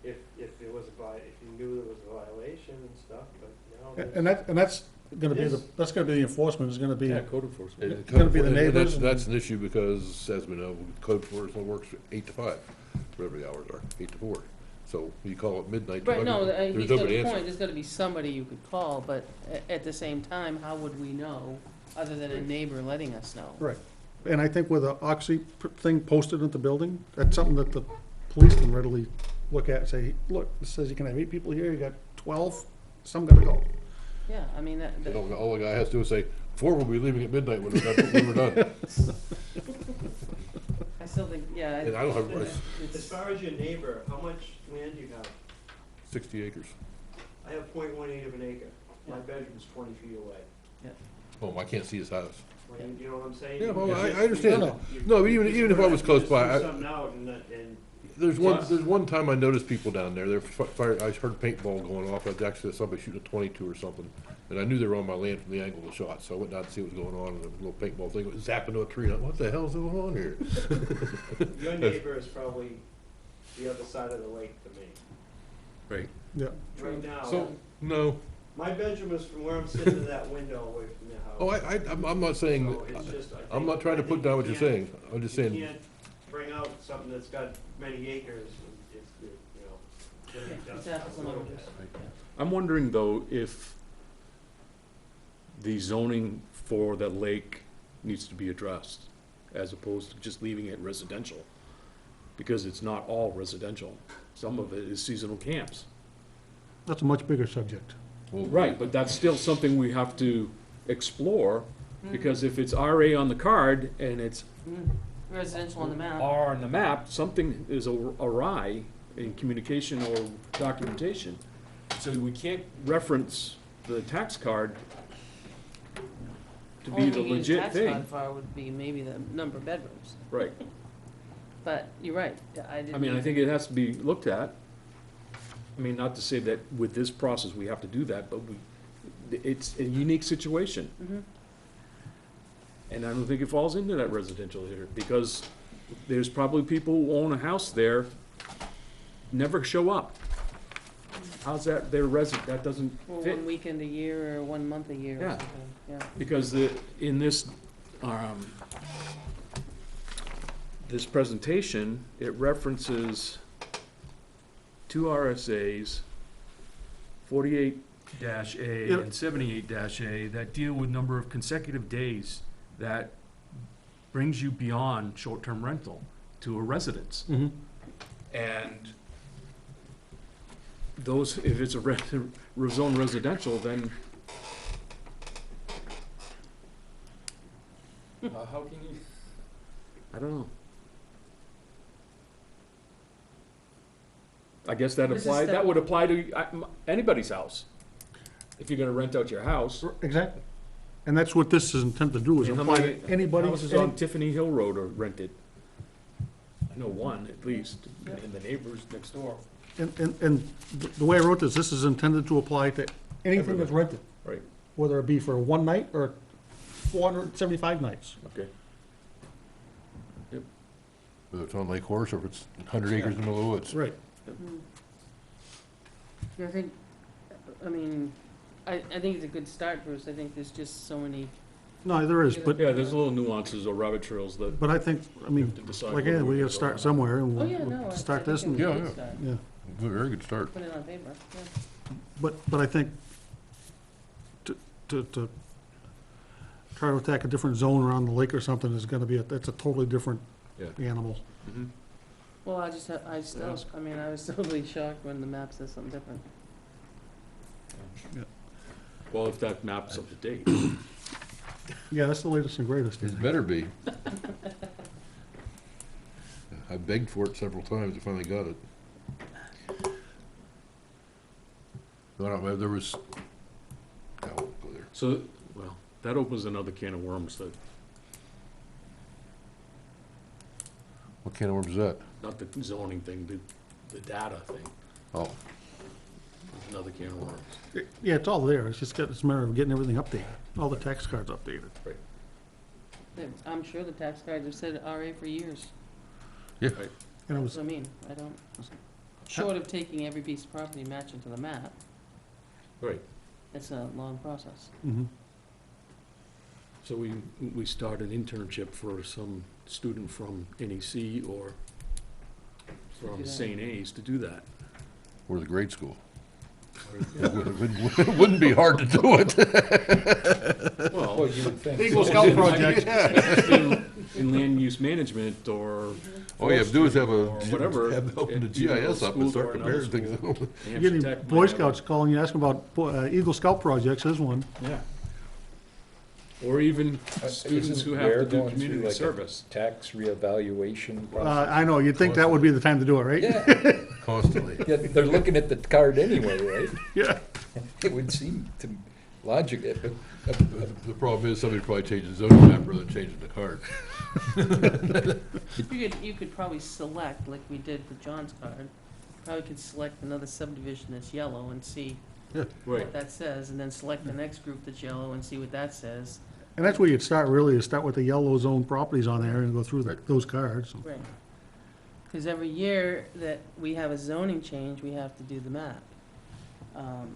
if there was if you knew there was a violation and stuff, but now. And that's gonna be Yes. that's gonna be the enforcement, is gonna be, Yeah, code enforcement. And It's gonna be the and neighbors and- That's an issue because, as we know, code enforcement works 8 to 5, whatever the hours are, 8 to 4. So you call it midnight. Right, no, there's he's got nobody a answering. point, there's gotta be somebody you could call, but at the same time, how would we know, other than a neighbor letting us know? right. And I think with the Oxy thing posted at the building, that's something that the police can readily look at and say, look, it says you can have 8 people here, you got 12, some gotta go. Yeah, I mean, that, And all the guy has to do is say, 4 will be leaving at midnight when we're done. I still think, yeah. And I don't have, As It's, far as your neighbor, how much land do you have? 60 acres. I have 0.18 of an acre. My bedroom's 20 feet away. Oh, I can't see his house. You know what I'm saying? Yeah, well, You I just- understand that. No, but even if I was close You by, just I- threw something out and There's one time I noticed people down there, I heard paintball going off, I actually saw somebody shooting a 22 or something, and I knew they were on my land from the angle of the shot, so I went down to see what was going on, and there was a little paintball thing, it was zapping to a tree, and I, what the hell's going on here? your neighbor is probably the other side of the lake to me. Right. Yeah. Right now, So, no, my bedroom is from where I'm sitting to that window away from the house. oh, I'm not saying, So it's just, I I'm think- not trying to I put think down you what you're can't- saying, I'm just You saying, can't bring out something that's got many acres, and it's, you know. yeah, just it's apples and a little oranges. bit. I'm wondering, though, if the zoning for that lake needs to be addressed, as opposed to just leaving it residential, because it's not all residential. Some of it is seasonal camps. That's a much bigger subject. Right, but that's still something we have to explore, because if it's RA on the card and it's Mm. Residential on the map. R on the map, something is awry in communication or documentation. So we can't reference the tax card to be Only the thing legit tax thing. card for would be maybe the number of bedrooms, Right. but you're right, yeah, I didn't. I mean, I think it has to be looked at. I mean, not to say that with this process we have to do that, but it's a unique situation. Mhm. And I don't think it falls into that residential here, because there's probably people who own a house there, never show up. How's that their resident, that doesn't Or fit? 1 weekend a year, or 1 month a year or Yeah. something, yeah. Because in this, this presentation, it references 2 RSAs, 48-A Yeah. and 78-A, that deal with number of consecutive days that brings you beyond short-term rental to a residence. Mm-hmm. And those, if it's a zone residential, then how can you? I don't know. I guess that This is apply, step that would one. apply to anybody's house. If you're gonna rent out your house. Exactly. And that's what this is intended to do, is And how apply many to anybody. Houses on Tiffany Hill Road are rented. I know one, at least, Yeah. and the neighbors next door. And the way I wrote this is intended to apply to anything that's rented, Right, whether it be for one night or 475 nights. okay. whether it's on Lake Horse or if it's 100 acres in the middle of the woods. Right. Mm. Yeah, I think, I mean, I think it's a good start, Bruce, I think there's just so many, No, there is, but, Yeah, there's little nuances or rabbit trails that but I think, I we mean, have to decide. like, whether yeah, we can gotta go or start not. somewhere and oh, yeah, we'll no, I start think this it and, was a Yeah, good yeah. start. yeah. It's a very good start. Put it on paper, yeah. But I think to, try to attack a different zone around the lake or something is gonna be, that's a totally different Yeah. animal. Mhm. Well, I just, I still, I mean, I was totally shocked when the map says something different. Well, if that map's up to date. Yeah, that's the latest and greatest. It better be. I begged for it several times, I finally got it. No, no, there was, I won't go there. So, well, that opens another can of worms, that, What can of worms is that? not the zoning thing, the data thing, Oh, another can of worms. Yeah, it's all there, it's just it's a matter of getting everything updated, all the tax cards updated. I'm sure the tax cards have said RA for years. yeah. And it was, So I mean, I don't, short of taking every piece of property and matching to the map, Right. it's a long process. mhm. So we start an internship for some student from NEC or Do from that. St. A's to do that. Or the grade school. It wouldn't be hard to do it. Well, you would think. Eagle Scout project. in land use management or. All you have to do is have Or whatever, open the at either GIS up school and start or another comparing things. school. You're Hampshire getting Tech Boy might have Scouts calling you, asking about Eagle Scout projects, there's one. Yeah. Or even students who have to do community like service. tax reevaluation process? I know, you'd think that would be the time to do it, right? Yeah, Constantly. yeah, they're looking at the card anyway, right? Yeah. It would seem to logic, but, The problem is somebody probably changed the zoning map rather than changing the card. You could probably select, like we did for John's card, probably could select another subdivision that's yellow and see Right. what that says, and then select the next group that's yellow and see what that says. And that's where you'd start, really, is start with the yellow zone properties on there and go through Right. those cards. Right. Because every year that we have a zoning change, we have to do the map. Isn't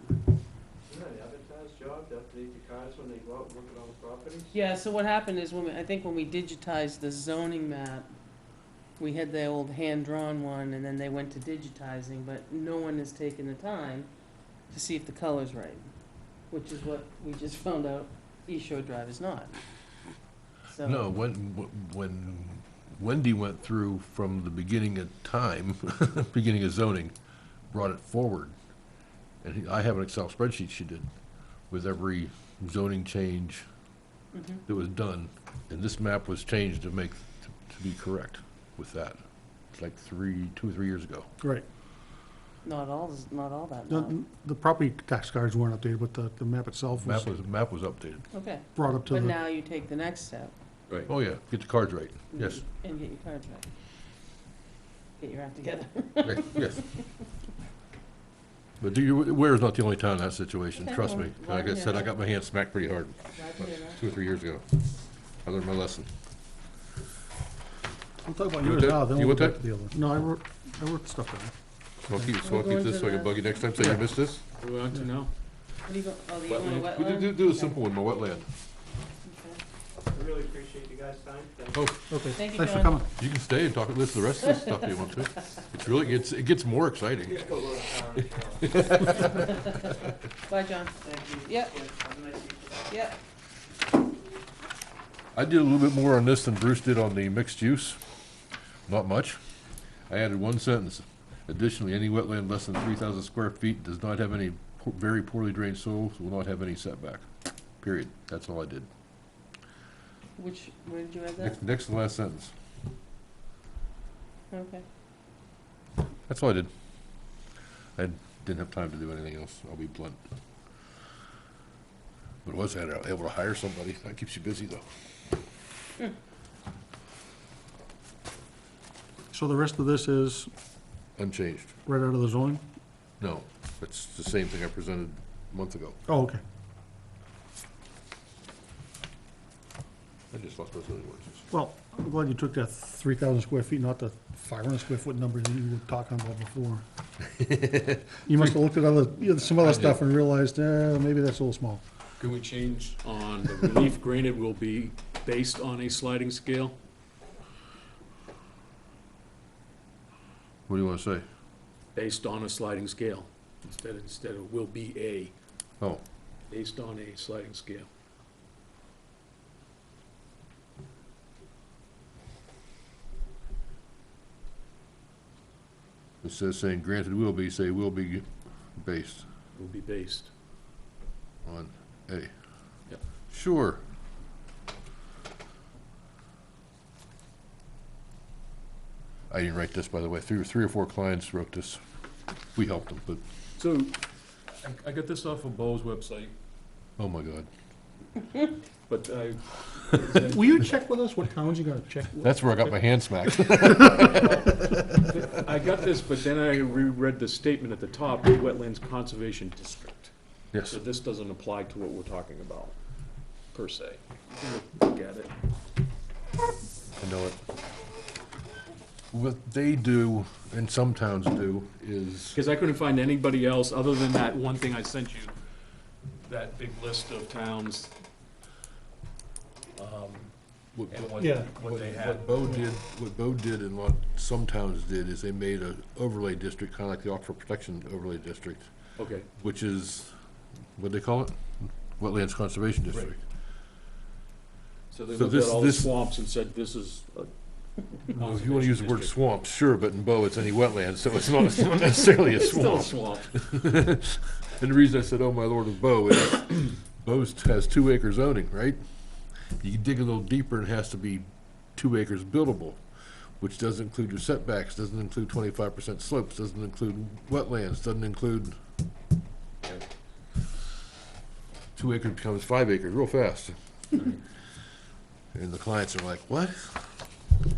that an advertised job, to update the cards when they go out and look at all the properties? Yeah, so what happened is I think when we digitized the zoning map, we had the old hand-drawn one, and then they went to digitizing, but no one has taken the time to see if the color's right, which is what we just found out East Shore Drive is not. So. No, when Wendy went through from the beginning of time, beginning of zoning, brought it forward. And I have an Excel spreadsheet she did with every zoning change Mhm. that was done. And this map was changed to to be correct with that. It's like 2 or 3 years ago. Right. Not all that now. The property tax cards weren't updated, but the map itself was Map was updated. Okay, brought up to but the, now you take the next step. Right. Oh, yeah, get the cards right. Yes, And get your cards right. Get your act together. right, yes. But Ware's not the only town in that situation, Okay, trust well, me. glad Like to I hear said, I that. got my hands smacked pretty hard Glad to hear that. 2 or 3 years ago. I learned my lesson. we'll talk about You yours want now, that? then You we'll want go back that? to the other. No, I wrote stuff down. So I'll keep We'll go this into so I can the- bug you next time, say you missed this? What do we want to know? What do you go, oh, you want a Wetland. We wetland? do a Okay. simple one, my wetland. Okay. I really appreciate you guys' time, thank you. Oh, Okay, Thank you, thanks for John. coming. you can stay and talk, listen to the rest of the stuff if you want to. It's really, it gets more exciting. Just go a little far. Bye, John. Thank you. Yep, Have a nice evening. yep. I did a little bit more on this than Bruce did on the mixed use. Not much. I added one sentence. Additionally, any wetland less than 3,000 square feet does not have any very poorly drained soils, will not have any setback. Period. That's all I did. Where did you add that? Next to the last sentence. Okay. That's all I did. I didn't have time to do anything else, I'll be blunt. But was able to hire somebody. That keeps you busy, though. So the rest of this is Unchanged. right out of the zoning? No, it's the same thing I presented a month ago. Oh, okay. I just lost my zoning words. Well, I'm glad you took that 3,000 square feet, not the 500 square foot number that you were talking about before. You must have looked at some other stuff and realized, maybe that's a little small. Can we change on the relief granted will be based on a sliding scale? What do you want to say? Based on a sliding scale, instead of will be a, Oh, based on a sliding scale. Instead of saying granted will be, say will be based Will be based. on A. Yep. Sure. I didn't write this, by the way. Three or four clients wrote this. We helped them, but, So, I got this off of Bo's website, oh my God. but I, Will you check with us what towns you're gonna check with? That's where I got my hand smacked. I got this, but then I reread the statement at the top, the Wetlands Conservation District. Yes. So this doesn't apply to what we're talking about, per se. Look at it. I know it. What they do, and some towns do, is, Because I couldn't find anybody else, other than that one thing I sent you, that big list of towns. what, And what, Yeah. what they had. What Bo did and what some towns did is they made a overlay district, kinda like the Aquifer Protection Overlay District, Okay, which is, what'd they call it? Wetlands Conservation District. so they So looked at this- all the this- swamps and said, this is a Well, if you wanna use the word district. swamp, sure, but in Bo, it's any wetland, so it's not necessarily a It's still a swamp. swamp. And the reason I said, oh my lord, with Bo is, Bo's has 2 acre zoning, right? You dig a little deeper and it has to be 2 acres buildable, which doesn't include your setbacks, doesn't include 25% slopes, doesn't include wetlands, doesn't include. 2 acres becomes 5 acres real fast. And the clients are like, what?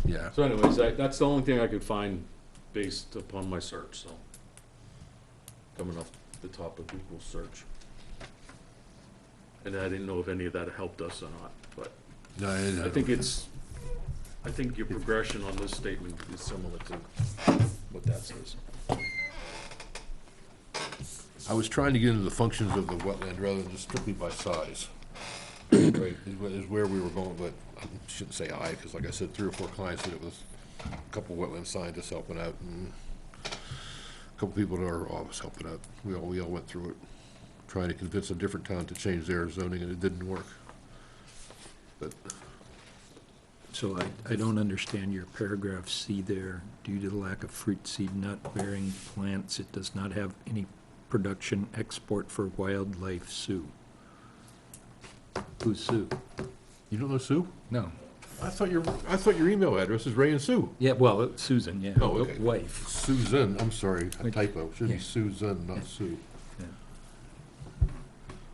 Yeah. So anyways, that's the only thing I could find based upon my search, so. Coming up the top of Google search. And I didn't know if any of that helped us or not, but No, I think your progression on this statement is similar to what that says. I was trying to get into the functions of the wetland rather than just strictly by size. Right, is where we were going, but I shouldn't say I, because like I said, 3 or 4 clients did it with a couple wetland scientists helping out, and a couple people in our office helping out. We all went through it, trying to convince a different town to change their zoning, and it didn't work. But So I don't understand your paragraph C there. Due to the lack of fruit, seed, nut bearing plants, it does not have any production export for wildlife. Sue. Who's Sue? you don't know Sue? No. I thought your email address is Ray and Sue. Yeah, well, Susan, yeah. Oh, okay. Wife. Susan, I'm sorry, a Wait, typo. Should be yeah. Susan, not Sue. Yeah.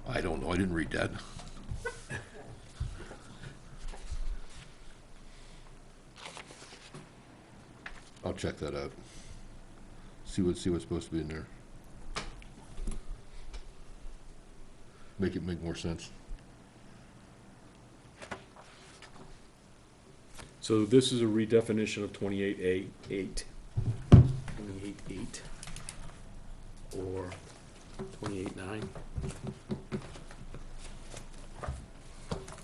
I don't know, I didn't read that. I'll check that out. See what's supposed to be in there. Make it make more sense. So this is a redefinition of 28A8. 28.8. Or 28.9.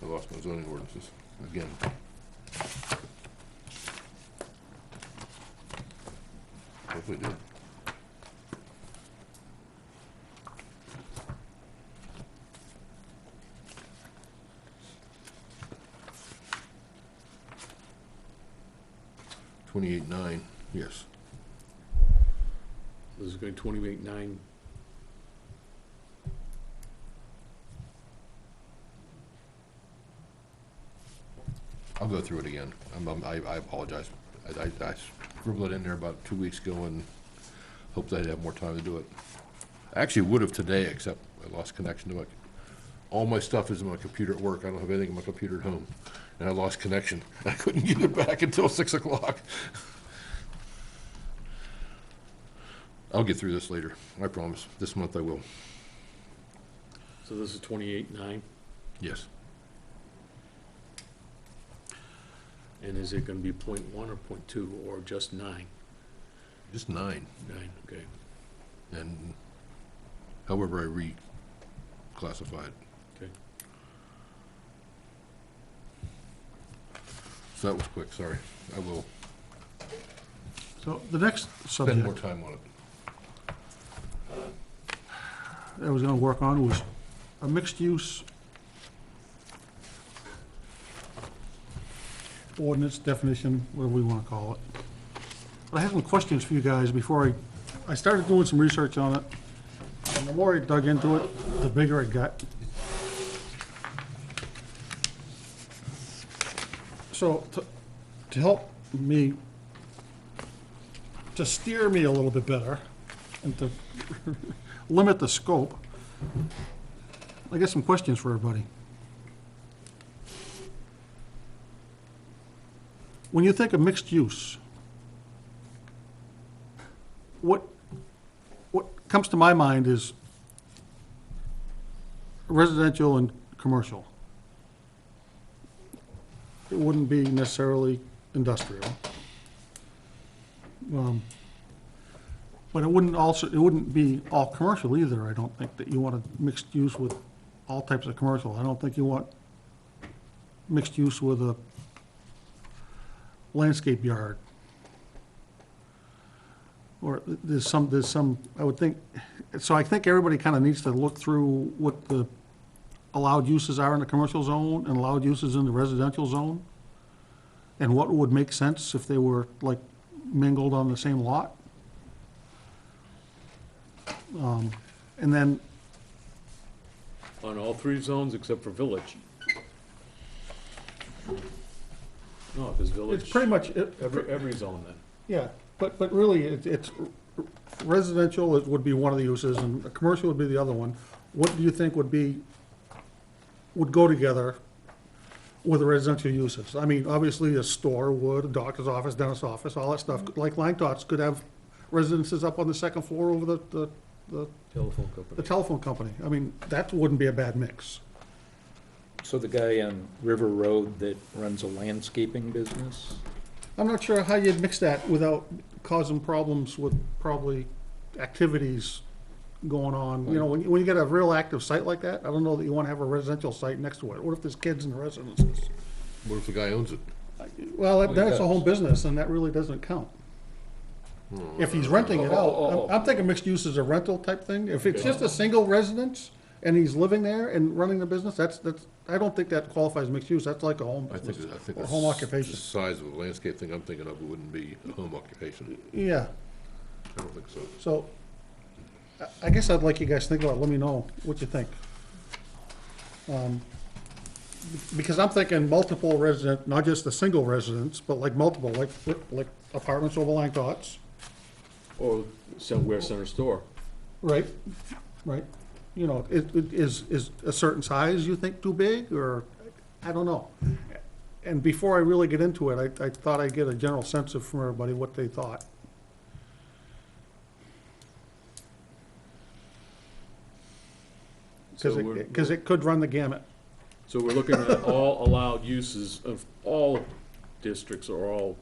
I lost my zoning ordinances again. Hopefully it did. $28.9, yes. This is going 28.9. I'll go through it again. I apologize. I scribbled it in there about 2 weeks ago and hoped I'd have more time to do it. I actually would have today, except I lost connection to it. All my stuff is in my computer at work. I don't have anything in my computer at home. And I lost connection. I couldn't get it back until 6 o'clock. I'll get through this later. I promise. This month I will. So this is 28.9. Yes. And is it going to be .1 or .2 or just 9? Just 9. 9, okay. And however I reclassify it. Okay. So that was quick, sorry. I will So the next spend more subject time on it. I was gonna work on was a mixed-use ordinance definition, whatever we wanna call it. But I have some questions for you guys before I started doing some research on it. And the more I dug into it, the bigger it got. So to help me, to steer me a little bit better and to limit the scope, I got some questions for everybody. When you think of mixed use, what comes to my mind is residential and commercial. It wouldn't be necessarily industrial. But it wouldn't be all commercial either. I don't think that you want a mixed use with all types of commercial. I don't think you want mixed use with a landscape yard. Or there's some, I would think, so I think everybody kind of needs to look through what the allowed uses are in the commercial zone and allowed uses in the residential zone, and what would make sense if they were like mingled on the same lot. And then, On all three zones except for village. No, if it's village. it's pretty much, Every zone then. yeah, but really, it's residential would be one of the uses, and commercial would be the other one. What do you think would go together with the residential uses? I mean, obviously, a store would, a doctor's office, dentist's office, all that stuff. Like Lang Tots could have residences up on the second floor over the Telephone company. telephone company. I mean, that wouldn't be a bad mix. So the guy on River Road that runs a landscaping business, I'm not sure how you'd mix that without causing problems with probably activities going on. You know, when you get a real active site like that, I don't know that you want to have a residential site next to it. What if there's kids in the residences? What if the guy owns it? Well, he then it's a does. home business, and that really doesn't count. If he's renting it out, I'm thinking mixed use is a rental type thing. If it's just a single residence and he's living there and running the business, that's, I don't think that qualifies mixed use. That's like a home I think, business, I think or the home s- occupation. the size of the landscape thing I'm thinking of wouldn't be a home occupation. Yeah, I don't think so. so I guess I'd like you guys to think about it. Let me know what you think. Because I'm thinking multiple resident, not just a single residence, but like multiple, like apartments over Lang Tots. Or somewhere center store. Right, right. You know, is a certain size you think too big, or, I don't know. And before I really get into it, I thought I'd get a general sense of from everybody what they thought. So we're- Because it could run the gamut. So we're looking at all allowed uses of all districts or all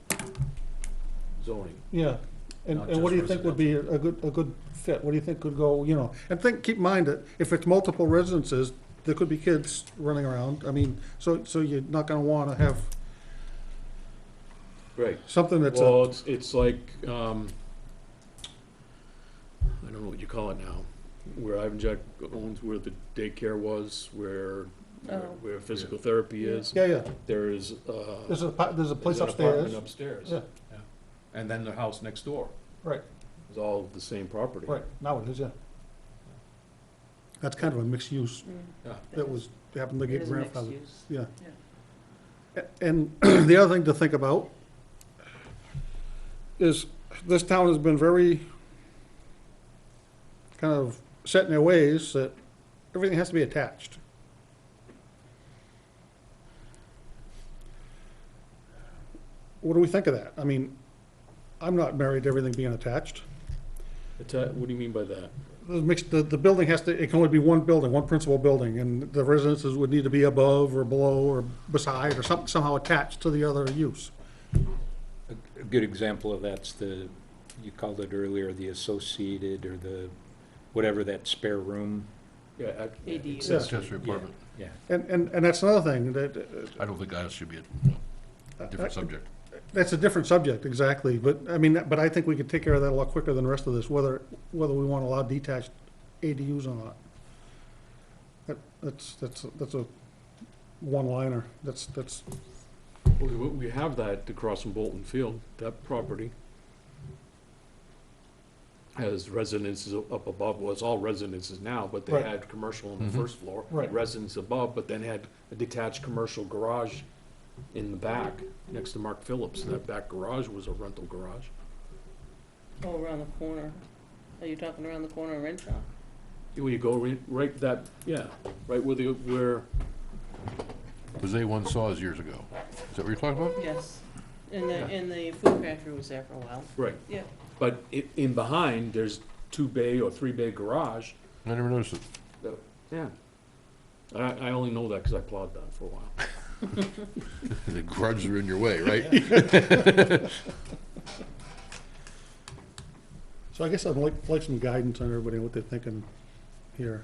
zoning. Yeah. And, Not and what do you just think would be a good fit? What do you think could go, you know? And keep in mind that if it's multiple residences, there could be kids running around. I mean, so you're not gonna wanna have Right. something that's Well, it's like, I don't know what you call it now, where Ivan Jack owns where the daycare was, where Oh. where physical therapy is. yeah. There is, There's a place there's an apartment upstairs. upstairs. Yeah. And then the house next door. Right, It's all the same property. right. Now it is, yeah. That's kind of a mixed use Yeah. that happened to It get is mixed grandfathered. use. Yeah. And the other thing to think about is this town has been very kind of set in their ways that everything has to be attached. What do we think of that? I mean, I'm not married to everything being attached. What do you mean by that? The building has to, it can only be one building, one principal building, and the residences would need to be above or below or beside or somehow attached to the other use. a good example of that's you called it earlier, the associated or the, whatever that spare room. Yeah, ADU. Accessory apartment. Yeah. And that's another thing, that, I don't think that should be a different subject. that's a different subject, exactly, but, I mean, but I think we could take care of that a lot quicker than the rest of this, whether we want to allow detached ADUs or not. That's a one-liner, that's, we have that across from Bolton Field, that property. as residences up above. Well, it's all residences now, but they Right. had commercial on the first floor. Right. Residence above, but then had a detached commercial garage in the back, next to Mark Phillips. That back garage was a rental garage. Oh, around the corner. Are you talking around the corner of Renshaw? When you go right that, yeah, right where, Was A1 Saws years ago. Is that what you're talking about? Yes. And Yeah. the food factory was there for a while. right. Yeah. But in behind, there's 2-bay or 3-bay garage. I never noticed it. Yeah. I only know that because I plowed that for a while. The garages are in your way, right? So I guess I'd like some guidance on everybody, what they're thinking here.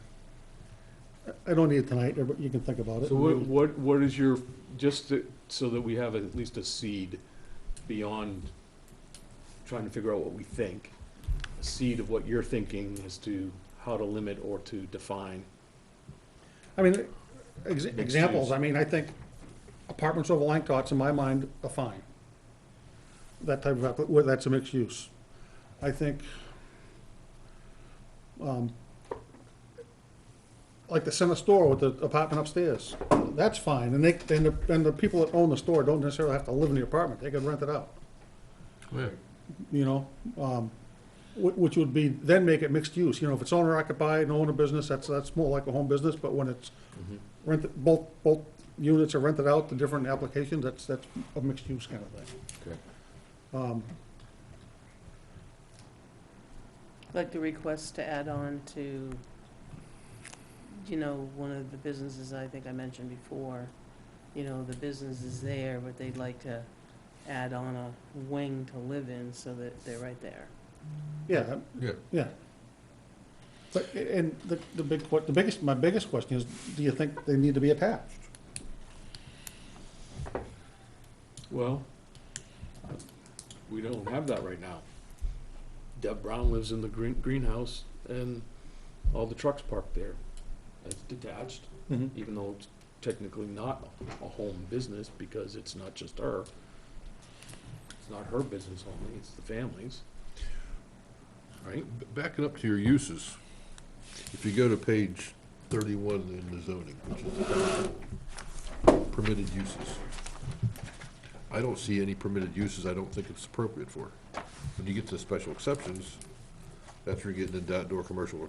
I don't need it tonight, but you can think about it. So what is your, so that we have at least a seed beyond trying to figure out what we think, a seed of what you're thinking as to how to limit or to define. I mean, examples, use. I mean, I think apartments over Lang Tots, in my mind, are fine. That type of, well, that's a mixed use. I think, like the center store with the apartment upstairs, that's fine, and the people that own the store don't necessarily have to live in the apartment, they could rent it out, Yeah. you know? Which would be, then make it mixed use, you know, if it's owner occupied, no owner business, that's more like a home business, but when it's rented, both units are rented out to different applications, that's a mixed use kind of thing. Okay. Like the request to add on to, you know, one of the businesses I think I mentioned before, you know, the business is there, but they'd like to add on a wing to live in so that they're right there. Yeah, Yeah. yeah. But, and my biggest question is, do you think they need to be attached? Well, we don't have that right now. Deb Brown lives in the greenhouse and all the trucks parked there. It's detached, even though it's technically not a home business because it's not just her. It's not her business only, it's the family's. Right? Backing up to your uses, if you go to page 31 in the zoning, which is permitted uses, I don't see any permitted uses I don't think it's appropriate for. When you get to special exceptions, that's where you're getting into outdoor commercial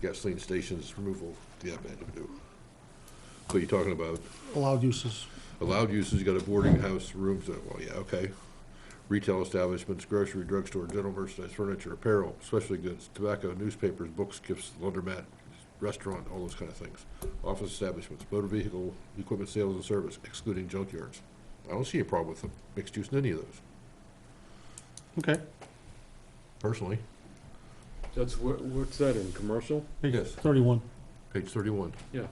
gasoline stations, removal, yeah, man, to do. So you're talking about Allowed uses. allowed uses, you got a boarding house, rooms, well, yeah, okay. Retail establishments, grocery, drugstore, general merchandise, furniture, apparel, specialty goods, tobacco, newspapers, books, gifts, laundromat, restaurant, all those kind of things. Office establishments, motor vehicle, equipment sales and service, excluding junkyards. I don't see a problem with mixed use in any of those, Okay. personally. That's, what's that in, commercial? Yes. 31. Page 31. Yeah.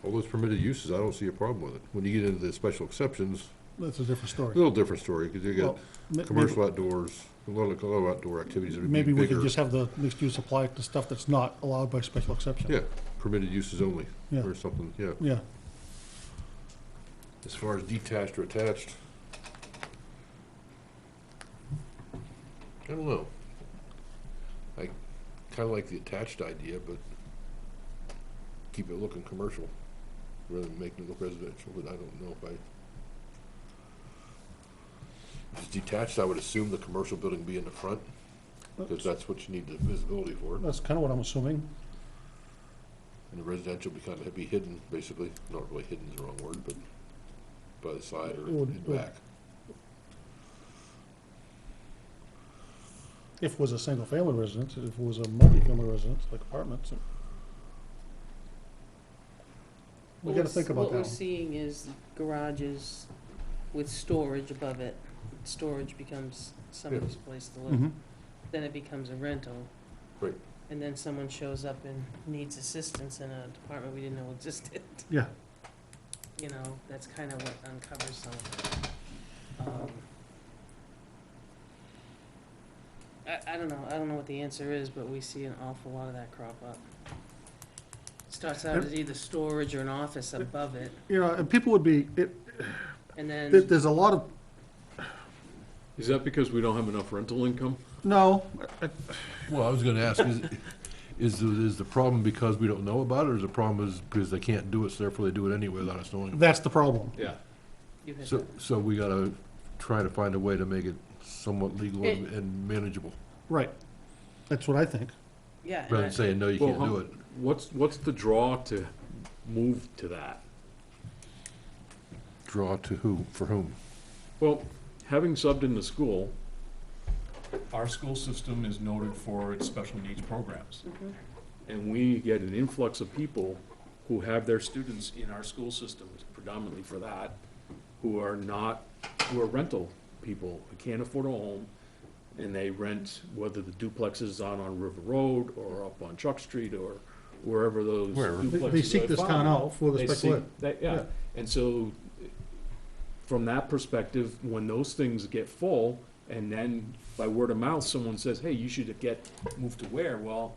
All those permitted uses, I don't see a problem with it. When you get into the special exceptions, That's a different a story. little different story, because you got Well, ma- commercial outdoors, a lot of outdoor activities that would be Maybe we bigger. could just have the mixed use apply to stuff that's not allowed by special exception. Yeah, permitted uses only, Yeah. or something, yeah. Yeah. As far as detached or attached, I don't know. I kinda like the attached idea, but keep it looking commercial, rather than making it look residential, but I don't know if if it's detached, I would assume the commercial building be in the front, because that's what you need the visibility for. That's kind of what I'm assuming. And the residential be hidden, basically, not really hidden is the wrong word, but by the side or It would- in back. If it was a single-family residence, if it was a multi-family residence, like apartments. We gotta think about What we're that one. seeing is garages with storage above it. Storage becomes somebody's place to live. Mhm. Then it becomes a rental. Right. And then someone shows up and needs assistance in a department we didn't know existed. Yeah. You know, that's kind of what uncovers some of it. I don't know what the answer is, but we see an awful lot of that crop up. Starts out as either storage or an office above it, You know, and people would be, and then, there's a lot of, Is that because we don't have enough rental income? No, Well, I was gonna ask, is the problem because we don't know about it, or is the problem is because they can't do it, so therefore they do it anyway without us knowing? that's the problem. Yeah. You hit So, that. so we gotta try to find a way to make it somewhat legal and It- and manageable, Right. That's what I think. Yeah. and rather I- than saying, no, you Well, can't do it. What's the draw to move to that? Draw to who, for whom? Well, having subbed in the school, our school system is noted for its special needs programs. Mhm. And we get an influx of people who have their students in our school systems predominantly for that, who are rental people, who can't afford a home, and they rent, whether the duplex is on River Road, or up on Chuck Street, or wherever those Wherever. duplexes They seek are this town found. out for the They special see- ed. Yeah, Yeah. and so, from that perspective, when those things get full, and then by word of mouth, someone says, hey, you should get moved to where? Well,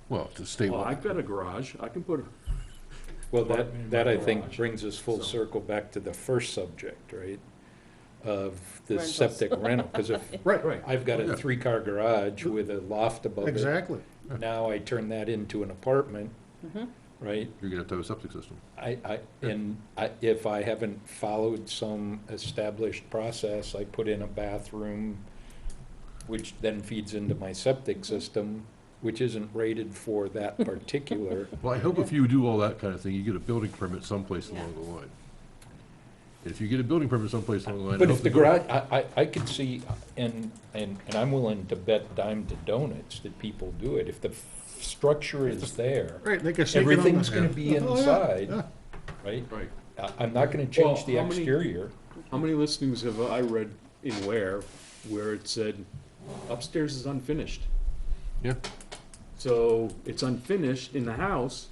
Well, to state. I've got a garage, I can put, Well, Apartment in that my I think garage, brings us full so. circle back to the first subject, right? Of the Rentals. septic rental, because if Right. I've got Yeah. a three-car garage with a loft above it. Exactly. Now I turn that into an apartment, Mhm. right? You're gonna have to have a septic system. If I haven't followed some established process, I put in a bathroom, which then feeds into my septic system, which isn't rated for that particular. Well, I hope if you do all that kind of thing, you get a building permit someplace along the line. And if you get a building permit someplace along the line. I But hope if the the- garage, I could see, and I'm willing to bet dime to donuts that people do it, if the structure is there, Right, they can sneak it on everything's the- gonna be Oh, yeah, inside, yeah. right? right. I'm not gonna change the Well, how many- exterior. How many listings have I read in where it said upstairs is unfinished? Yeah. So it's unfinished in the house,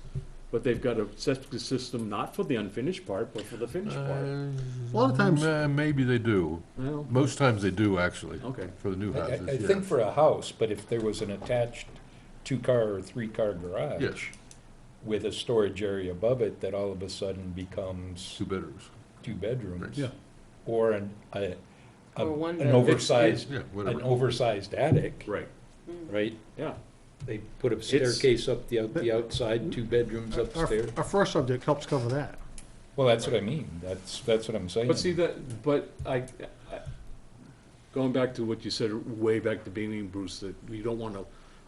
but they've got a septic system not for the unfinished part, but for the finished part. A lot of times- Maybe they do. Well, Most times they do, actually. okay. For the new I houses, yeah. think for a house, but if there was an attached two-car or three-car Yes, garage with a storage area above it that all of a sudden becomes 2 bedrooms. two bedrooms. Yeah. Or Or one an bedroom. oversized, Yeah, an whatever. oversized attic, Right, right? yeah. They put a staircase up the outside, two bedrooms Our, upstairs. our first subject helps cover that. Well, that's what I mean. That's what I'm saying. But see going back to what you said way back at the beginning, Bruce, that we don't want to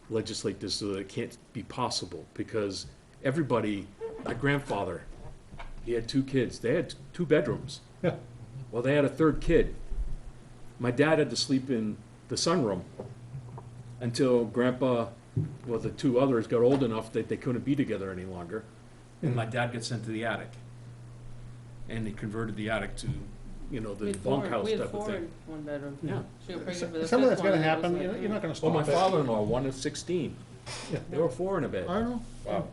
legislate this so that it can't be possible, because everybody, my grandfather, he had 2 kids, they had 2 bedrooms. Yeah. Well, they had a 3rd kid. My dad had to sleep in the sunroom until Grandpa, well, the 2 others got old enough that they couldn't be together any longer. And my dad got sent to the attic. And they converted the attic to, We the had four- bunkhouse we had type of 4 thing. in one bedroom. Yeah. She got pregnant for the Some of fifth that's one, gonna and it was happen, like, you're not gonna Well, stop my it. father-in-law, one of 16. Yeah. There were 4 in a I bed. don't know. Wow.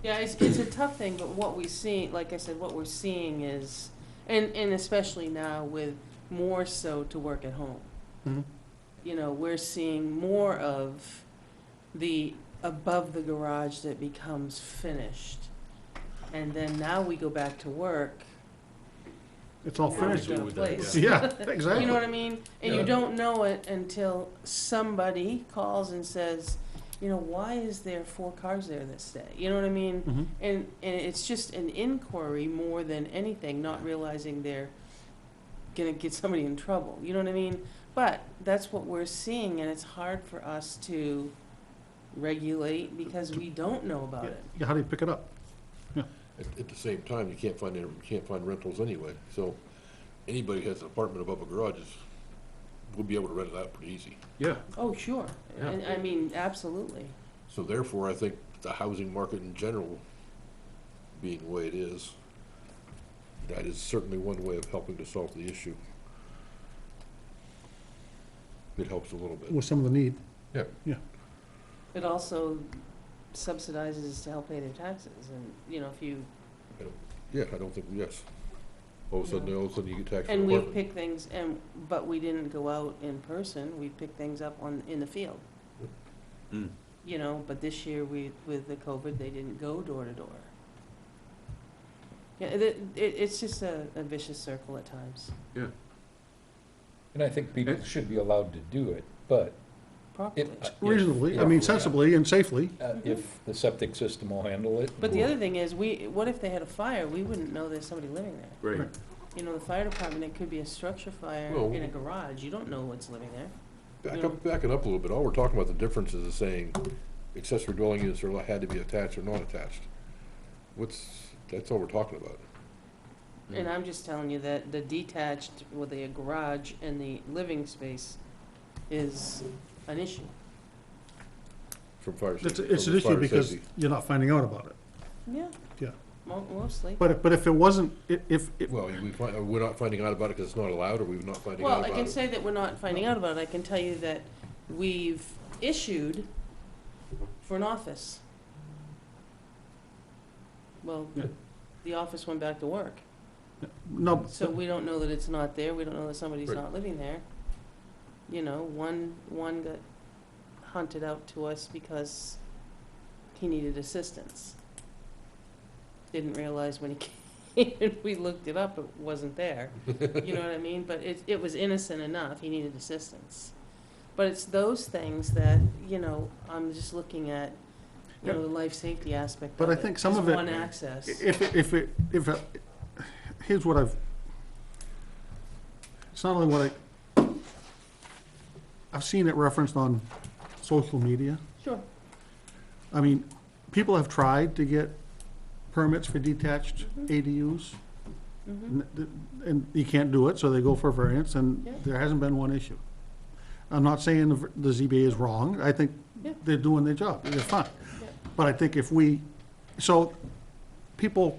Yeah, it's a tough thing, but what we see, like I said, what we're seeing is, and especially now with more so to work at home. Mhm. We're seeing more of the above the garage that becomes finished. And then now we go back to work. It's all now finished. we've got a with that, place. Yeah, You exactly. know what I mean? And you Yeah. don't know it until somebody calls and says, why is there 4 cars there this day? You know what I mean? Mhm. And it's just an inquiry more than anything, not realizing they're gonna get somebody in trouble. You know what I mean? But that's what we're seeing, and it's hard for us to regulate because we don't know about it. Yeah, how do you pick it up? At the same time, you can't find rentals anyway, so anybody who has an apartment above a garage will be able to rent it out pretty easy. Yeah. Oh, sure. Yeah. And I mean, absolutely. So therefore, I think the housing market in general, being the way it is, that is certainly one way of helping to solve the issue. It helps a little bit. With some of the need. Yeah. It also subsidizes to help pay their taxes, and, if you, Yeah, I don't think, yes. All of a sudden you get taxed for an and we apartment. pick things, but we didn't go out in person, we picked things up in the field. Mm. But this year with the COVID, they didn't go door to door. Yeah, it's just a vicious circle at times. Yeah. And I think people should be allowed to do it, but Properly. Reasonably, I mean sensibly and safely. if the septic system will handle it. But the other thing is, what if they had a fire? We wouldn't know there's somebody living there. Right. You know, the fire department, it could be a structure fire Well- in a garage. You don't know what's living there. Back it up a little bit. All we're talking about, the differences is saying accessory dwelling units are had to be attached or not attached. That's all we're talking about. And I'm just telling you that the detached with a garage and the living space is an issue. From fire It's, safety. it's from an issue fire because safety. you're not finding out about it. Yeah. Yeah. Mostly. But if it wasn't, if, Well, we're not finding out about it because it's not allowed, or we're not finding out Well, about I it? can say that we're not finding out about it. I can tell you that we've issued for an office. Well, Yeah. the office went back to work. no, So we don't know that it's not there, we don't know that somebody's Right. not living there. You know, one got hunted out to us because he needed assistance. Didn't realize when he came and we looked it up, it wasn't there. You know what I mean? But it was innocent enough, he needed assistance. But it's those things that, you know, I'm just looking at, you know, the life safety aspect But of I it. think some Just of it- one access. here's what it's not only I've seen it referenced on social media. Sure. I mean, people have tried to get permits for detached ADUs, Mhm. and you can't do it, so they go for variance, and Yeah. there hasn't been one issue. I'm not saying the ZBA is wrong, I think Yeah. they're doing their job, they're fine. Yeah. But I think if so people,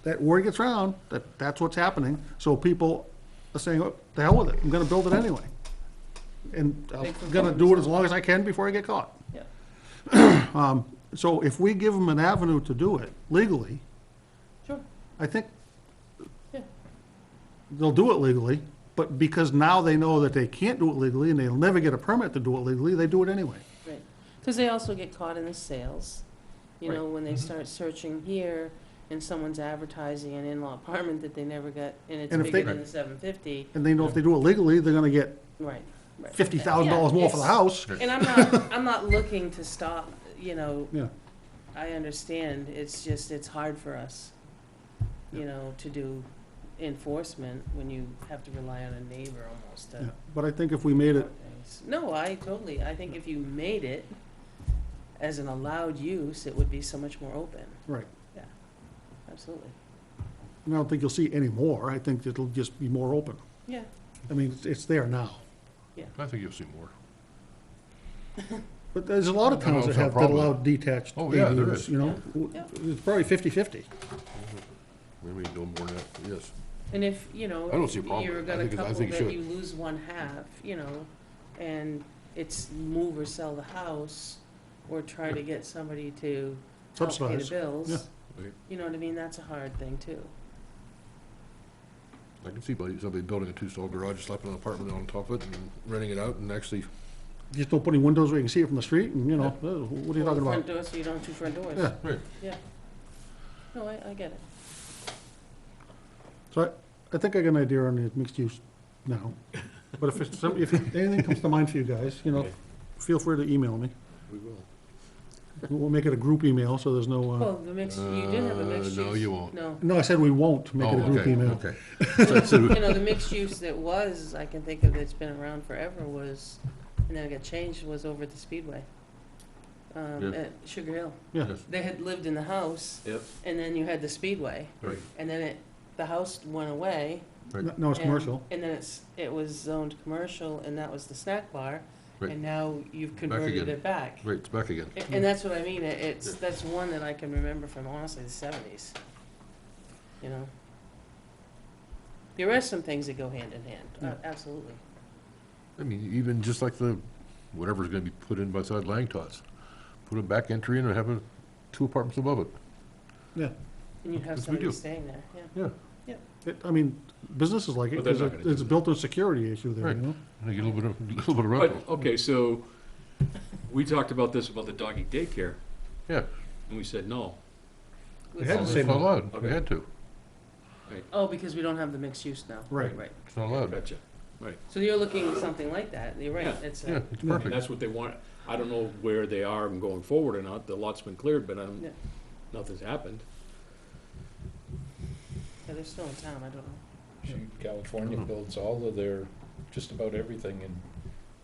that word gets around, that's what's happening, so people are saying, oh, the hell with it, I'm gonna build it anyway. And I'm Make them gonna focus. do it as long as I can before I get caught. Yeah. So if we give them an avenue to do it legally, Sure. I think Yeah. they'll do it legally, but because now they know that they can't do it legally and they'll never get a permit to do it legally, they do it anyway. Right, because they also get caught in the sales. You know, when Mm-hmm. they start searching here and someone's advertising an in-law apartment that they never got, and it's And if bigger they- than the 750, And they know if they do it legally, they're gonna get right, right. $50,000 more for the Yeah, house. And I'm not looking to stop, you know, Yeah, I understand, it's just, it's hard for us, you know, to do enforcement when you have to rely on a neighbor almost yeah. to. But I think if we made it, No, I think if you made it as an allowed use, it would be so much more open. right, Absolutely. and I don't think you'll see any more, I think it'll just be more open. Yeah. I mean, it's there now. I think you'll see more. But there's a lot of I don't towns that have a have, that problem. allow detached Oh, yeah, there ADUs, is. you know? Yeah. It's probably 50-50. Maybe no more than that, yes. And if, you know, I don't see a problem you're with it. I got a think it- I couple think it that should. you lose one half, you know, and it's move or sell the house, or try to get somebody to help pay the Subsidize, bills. yeah. Right. You know what I mean? That's a hard thing too. I can see somebody building a two-stall garage, slapping an apartment on top of it and renting it out and actually, Just don't put any windows where you can see it from the street, and, you know, what are you Or talking the about? front door, so you don't have two front doors. Yeah. right, Yeah. No, I get it. So I think I got an idea on the mixed use now. But if anything comes to mind for you guys, you know, Okay. feel free to email me. we will. We'll make it a group email, so there's no, Well, the mixed, you did have a mixed use. no, you won't. No. no, I said we won't make it a Oh, group okay, email. okay. So I said we- You know, the mixed use that was, I can think of, that's been around forever was, and then it got changed, was over at the Speedway. Yeah. At Sugar Hill. Yeah. Yes. They had lived in the house, Yep. and then you had the Speedway, Right, and then the house went away. right. No, it's and- commercial. And then it was zoned commercial, and that was the snack bar, Right. and now you've converted again. it back. Right, it's back again. And that's what I mean, that's one that I can remember from honestly the 70s, you know? There are some things that go hand in hand, Yeah. absolutely. I mean, even just like whatever's gonna be put in beside Lang Tots. Put a back entry in and have two apartments above it. Yeah. And you'd have Yes, we somebody do. staying there, yeah. Yeah, I mean, businesses like it, But they're because not gonna it's a do built-in security issue there, Right. you know? and they get a little bit of But, rental. okay, so, we talked about this, about the doggy daycare, Yeah, and we said no. They had to it's say not no. allowed, we Okay. had to. Oh, because we don't have the mixed use now. Right. Right. It's not allowed. Gotcha. Right. So you're looking at something like that, you're right, Yeah. it's, Yeah, it's And perfect. that's what they want. I don't know where they are and going forward or not. The lot's been cleared, but Yeah. nothing's happened. yeah, they're still in town, I don't know. Shoot, California builds all of their, just about everything, and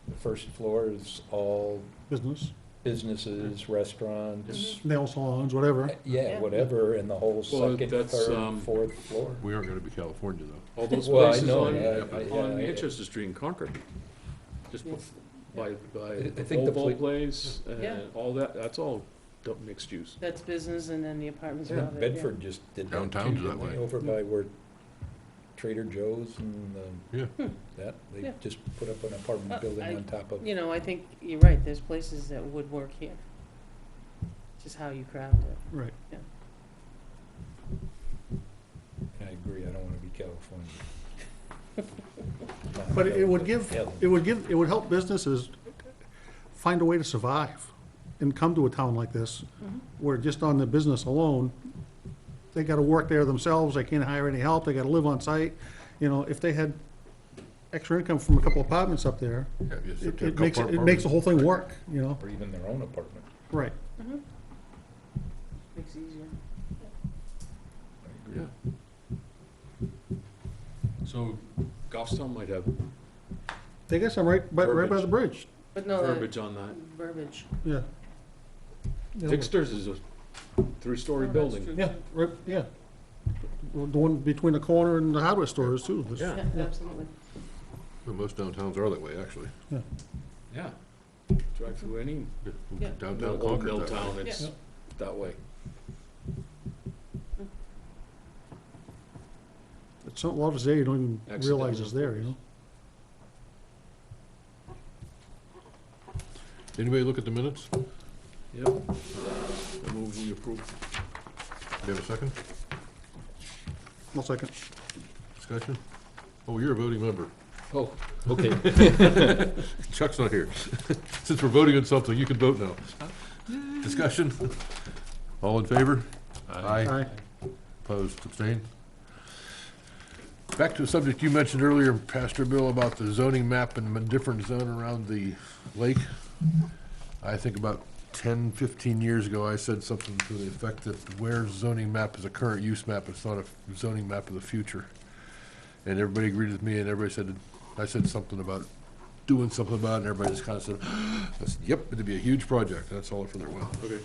the first floor is all Business, businesses, restaurants, nail salons, whatever. yeah, Yeah. whatever, and the whole Well, second, that's, third, fourth floor. We aren't gonna be California, though. All those Well, I places know, on, yeah, on I- Manchester Street in Concord. Just Yes. by I the think the Volvo pla- place Yeah. and all that, that's all mixed use. That's business and then the apartments Yeah, above it, yeah. Bedford just did that too, Downtown's that didn't they? way. Over by where Trader Joe's and, Yeah. that, they Yeah. just put up an apartment building I- on top of. You know, I think you're right, there's places that would work here. Just how you craft it. Right. I agree, I don't wanna be California. But it would give, Hell. it would help businesses find a way to survive and come to a town like this, where just on the business alone, they gotta work there themselves, they can't hire any help, they gotta live on site. You know, if they had extra income from a couple apartments up there, Yeah, you just have to have it makes, couple it makes the apartments. whole thing work, you know? Or even their own apartment, Right. Makes it easier. I agree. So Goffstown might have I guess I'm right by the Verbiage. bridge, But no, that verbiage on that. verbiage. yeah. Yeah, Dixter's is a three-story Oh, that's building. true, Yeah, too. right, yeah. The one between the corner and the hardware stores too. This- Yeah. Yeah, absolutely. But most downtowns are that way, actually. Yeah. Drive through any Yeah. Downtown old Concord mill that way. town, it's Yeah. that way. It's not, a lot of it's there, you don't even realize Accidental it's there, you know? Anybody look at the minutes? Yep. I move we approve. Do you have a second? 1 second. Discussion? Oh, you're a voting member. Oh, okay. Chuck's not here. Since we're voting on something, you can vote now. Discussion? All in favor? Aye. Opposed, abstained? Back to a subject you mentioned earlier, Pastor Bill, about the zoning map and the different zone around the lake. I think about 10, 15 years ago, I said something to the effect that where zoning map is a current use map, it's not a zoning map of the future. And everybody agreed with me, and everybody said, I said something about doing something about it, and everybody just kind of said, I said, yep, it'd be a huge project, that's all for their well. Okay.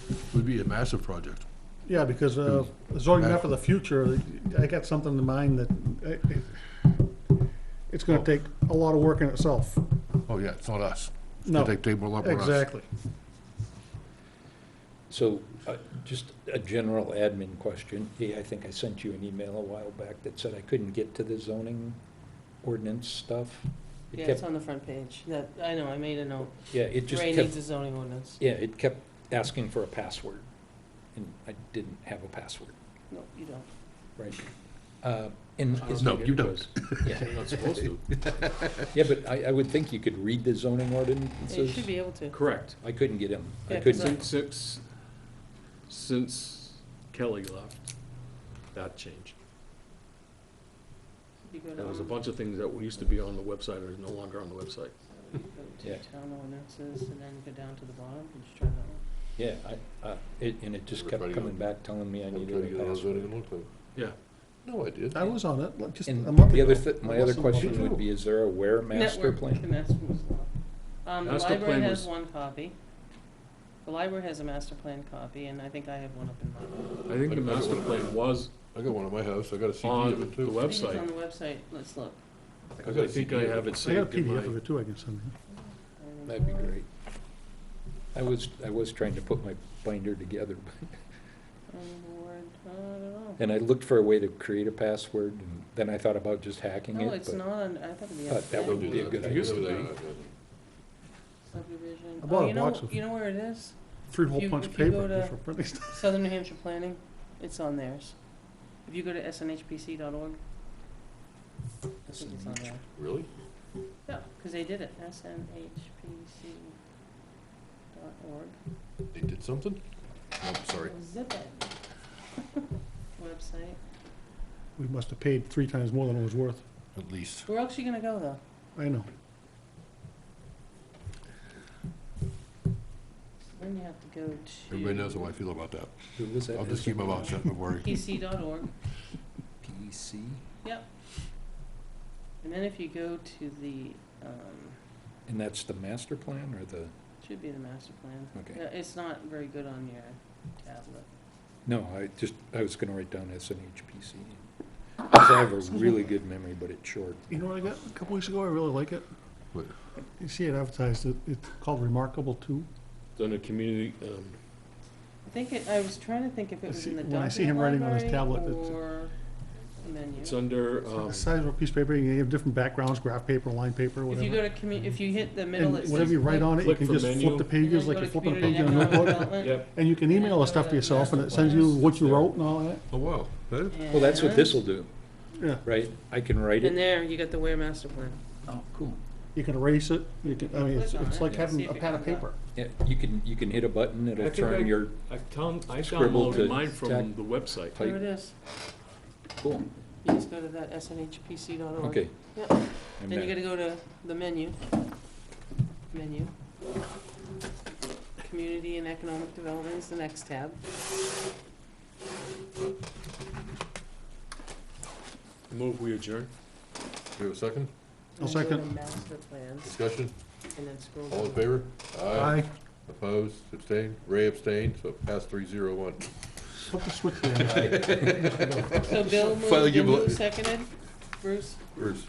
It would be a massive project. Yeah, because the zoning map of the future, I got something in mind that it's gonna take a lot of work in itself. Oh, yeah, it's not us. It's No, gonna take a lot more than us. exactly. So, just a general admin question. Hey, I think I sent you an email a while back that said I couldn't get to the zoning ordinance stuff. It Yeah, kept- it's on the front page. That, I know, I made a note. Yeah, it just Ray kept, needs a zoning ordinance. yeah, it kept asking for a password, and I didn't have a password, No, you don't. right? And I don't is- No, think you it don't. was. yeah, You're not supposed to. yeah, but I would think you could read the zoning Yeah, you ordinances. should be able to. Correct. I couldn't get him. I Yeah, 'cause couldn't, Since Kelly left, that changed. You go There was a down- bunch of things that used to be on the website are no longer on the website. go to Yeah. Town ordinances and then go down to the bottom and just try that one. yeah, and it just kept Everybody coming on- back telling me I I'm trying to needed get a on zoning password. in a long time. Yeah. No, I did. I was on it, like, just a And month the other, ago. my other Less than a month question ago. would be, is there a where master Network, plan? the master plan. The Master library plan has was- one copy. The library has a master plan copy, and I think I have one up in mine. I think the master plan was I got one at my house, I got a CD on of it the too. I think it's website. on the website, let's look. Because I think I have it I got a saved in PDF of my, it too, I can send you. That'd be great. I was trying to put my binder together, Board, I don't know. and I looked for a way to create a password, and then I thought about just hacking No, it, it's but not, on- I thought it'd be. But that on would the be a good It used to idea. be. Subdivision. I bought Oh, a you know, box of- you know where it is? Three hole If you- punch if you go paper to- just for printing stuff. Southern New Hampshire Planning, it's on theirs. If you go to snhpc.org, I think it's on there. Really? Yeah, because they did it, snhpc.org. They did something? Oh, sorry. Zip it. Website. We must have paid 3 times more than it was worth. at least. Where else you gonna go, though? I know. Then you have to go to. Everybody knows how I feel about that. Who was that? I'll just keep my mouth shut, don't worry. PC.org. PC? Yep. And then if you go to the, And that's the master plan or the, should be the master plan. Okay. Yeah, it's not very good on your tablet. no, I was gonna write down SNHPC. Because I have a really good memory, but it's short. You know what I got a couple weeks ago? I really like it. What? You see it advertised, it's called Remarkable 2. It's under community, I think I was trying to think if it was in the When I see him document writing on his library tablet, it's- or the menu. it's under, The size of a piece of paper, you have different backgrounds, graph paper, line paper, If whatever. you go to if you hit the middle, it And says. whatever you write on it, you Click can for just menu. flip the pages like you're flipping a page in a notebook. yep, And you can email the stuff to yourself and it sends you what you wrote and all that. Oh, wow. That is- Well, that's what this'll do, Yeah. right? I can write And it. there, you got the Ware master plan. Oh, cool. You can erase it, you can, I mean, Click on it's it like and having see if a it pad of comes up. paper. Yeah, you can hit a button, I it'll think turn your, I Scribble to downloaded mine from tech. the website. There it is. cool, You just go to that snhpc.org. okay. Yep. I'm Then you back. gotta go to the menu. Community and Economic Development is the next tab. Move we adjourn. Do we have a second? I'll And then go second. to Master plans, Discussion? and then scroll All in down. favor? Aye. Opposed? Abstained? Ray abstained, so pass 3-0-1. Flip the switch there. So Bill Finally moved give and a- who seconded? Bruce? Bruce?